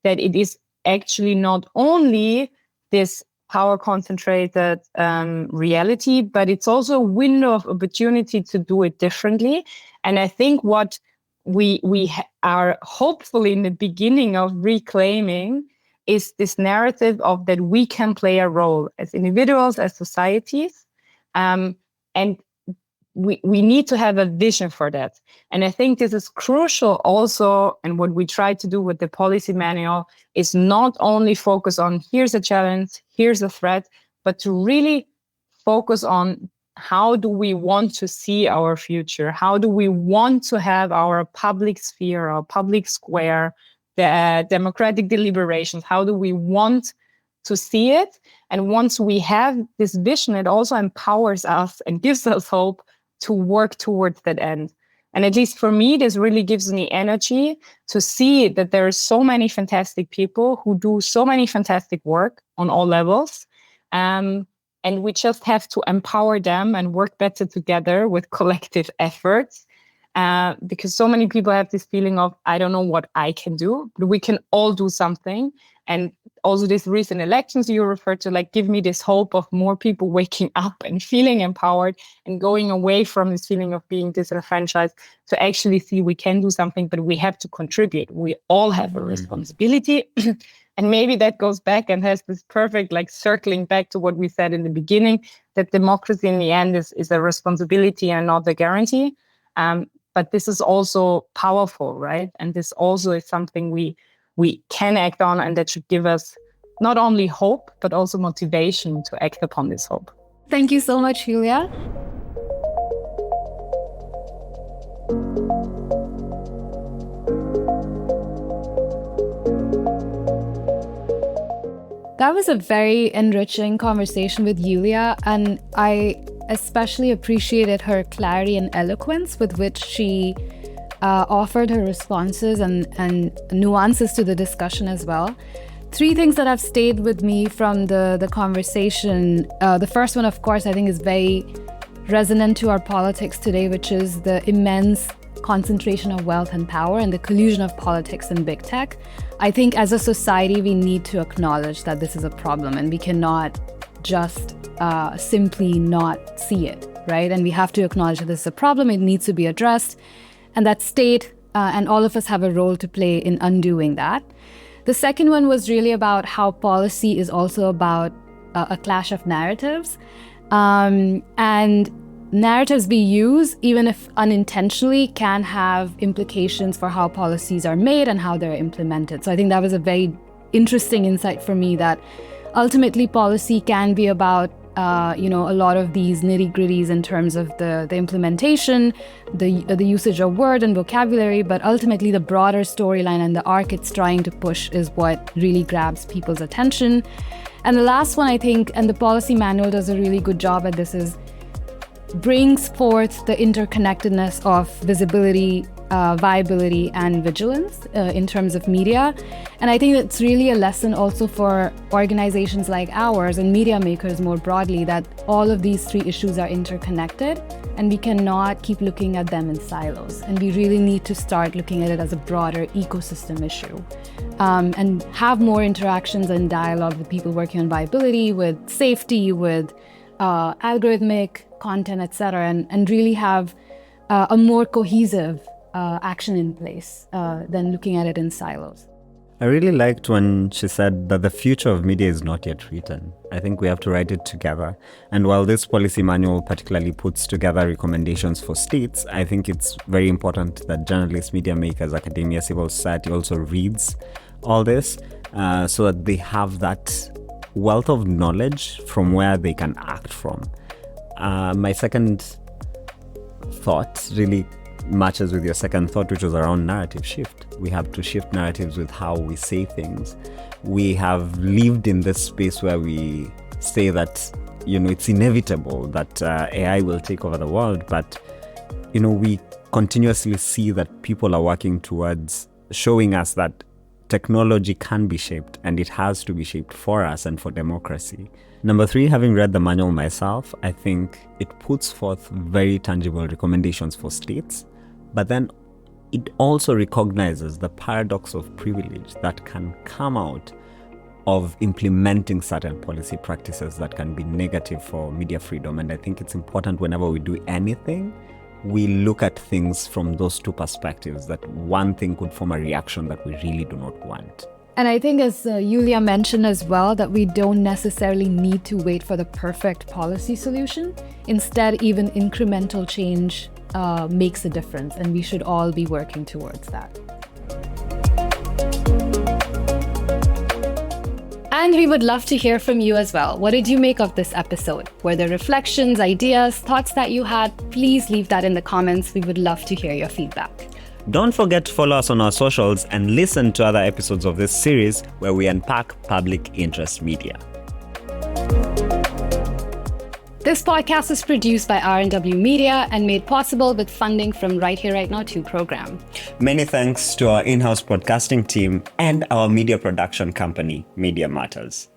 that it is actually not only this power concentrated reality, but it's also a window of opportunity to do it differently. And I think what we are hopefully in the beginning of reclaiming is this narrative of that we can play a role as individuals, as societies, and we need to have a vision for that. And I think this is crucial also. And what we try to do with the policy manual is not only focus on here's a challenge, here's a threat, but to really focus on how do we want to see our future? How do we want to have our public sphere, our public square, the democratic deliberations? How do we want to see it? And once we have this vision, it also empowers us and gives us hope to work towards that end. And at least for me, this really gives me energy to see that there are so many fantastic people who do so many fantastic work on all levels. And we just have to empower them and work better together with collective efforts. Because so many people have this feeling of, I don't know what I can do, but we can all do something. And also these recent elections you referred to, like, give me this hope of more people waking up and feeling empowered and going away from this feeling of being disenfranchised to actually see we can do something, but we have to contribute. We all have a responsibility. And maybe that goes back and has this perfect, like, circling back to what we said in the beginning, that democracy in the end is a responsibility and not a guarantee. But this is also powerful, right? And this also is something we can act on, and that should give us not only hope, but also motivation to act upon this hope. Thank you so much, Julia. That was a very enriching conversation with Julia, and I especially appreciated her clarity and eloquence with which she offered her responses and nuances to the discussion as well. 3 things that have stayed with me from the conversation. The first one, of course, I think is very resonant to our politics today, which is the immense concentration of wealth and power and the collusion of politics and big tech. I think as a society, we need to acknowledge that this is a problem, and we cannot just simply not see it, right? And we have to acknowledge that this is a problem. It needs to be addressed. And that state and all of us have a role to play in undoing that. The second one was really about how policy is also about a clash of narratives. And narratives we use, even if unintentionally, can have implications for how policies are made and how they're implemented. So I think that was a very interesting insight for me, that ultimately policy can be about a lot of these nitty-gritties in terms of the implementation, the usage of word and vocabulary, but ultimately the broader storyline and the arc it's trying to push is what really grabs people's attention. And the last one, I think, and the policy manual does a really good job at this, is brings forth the interconnectedness of visibility, viability, and vigilance in terms of media. And I think that's really a lesson also for organizations like ours and media makers more broadly, that all of these 3 issues are interconnected and we cannot keep looking at them in silos. And we really need to start looking at it as a broader ecosystem issue and have more interactions and dialogue with people working on viability, with safety, with algorithmic content, etc., and really have a more cohesive action in place than looking at it in silos. I really liked when she said that the future of media is not yet written. I think we have to write it together. And while this policy manual particularly puts together recommendations for states, I think it's very important that journalists, media makers, academia, civil society also reads all this so that they have that wealth of knowledge from where they can act from. My second thought really matches with your second thought, which was around narrative shift. We have to shift narratives with how we say things. We have lived in this space where we say that, it's inevitable that AI will take over the world, but, we continuously see that people are working towards showing us that technology can be shaped, and it has to be shaped for us and for democracy. Number 3, having read the manual myself, I think it puts forth very tangible recommendations for states, but then it also recognizes the paradox of privilege that can come out of implementing certain policy practices that can be negative for media freedom. And I think it's important whenever we do anything, we look at things from those two perspectives, that one thing could form a reaction that we really do not want. And I think, as Julia mentioned as well, that we don't necessarily need to wait for the perfect policy solution. Instead, even incremental change makes a difference, and we should all be working towards that. And we would love to hear from you as well. What did you make of this episode? Were there reflections, ideas, thoughts that you had? Please leave that in the comments. We would love to hear your feedback. Don't forget to follow us on our socials and listen to other episodes of this series where we unpack public interest media. This podcast is produced by R&W Media and made possible with funding from Right Here, Right Now 2 program. Many thanks to our in-house podcasting team and our media production company, Media Matters.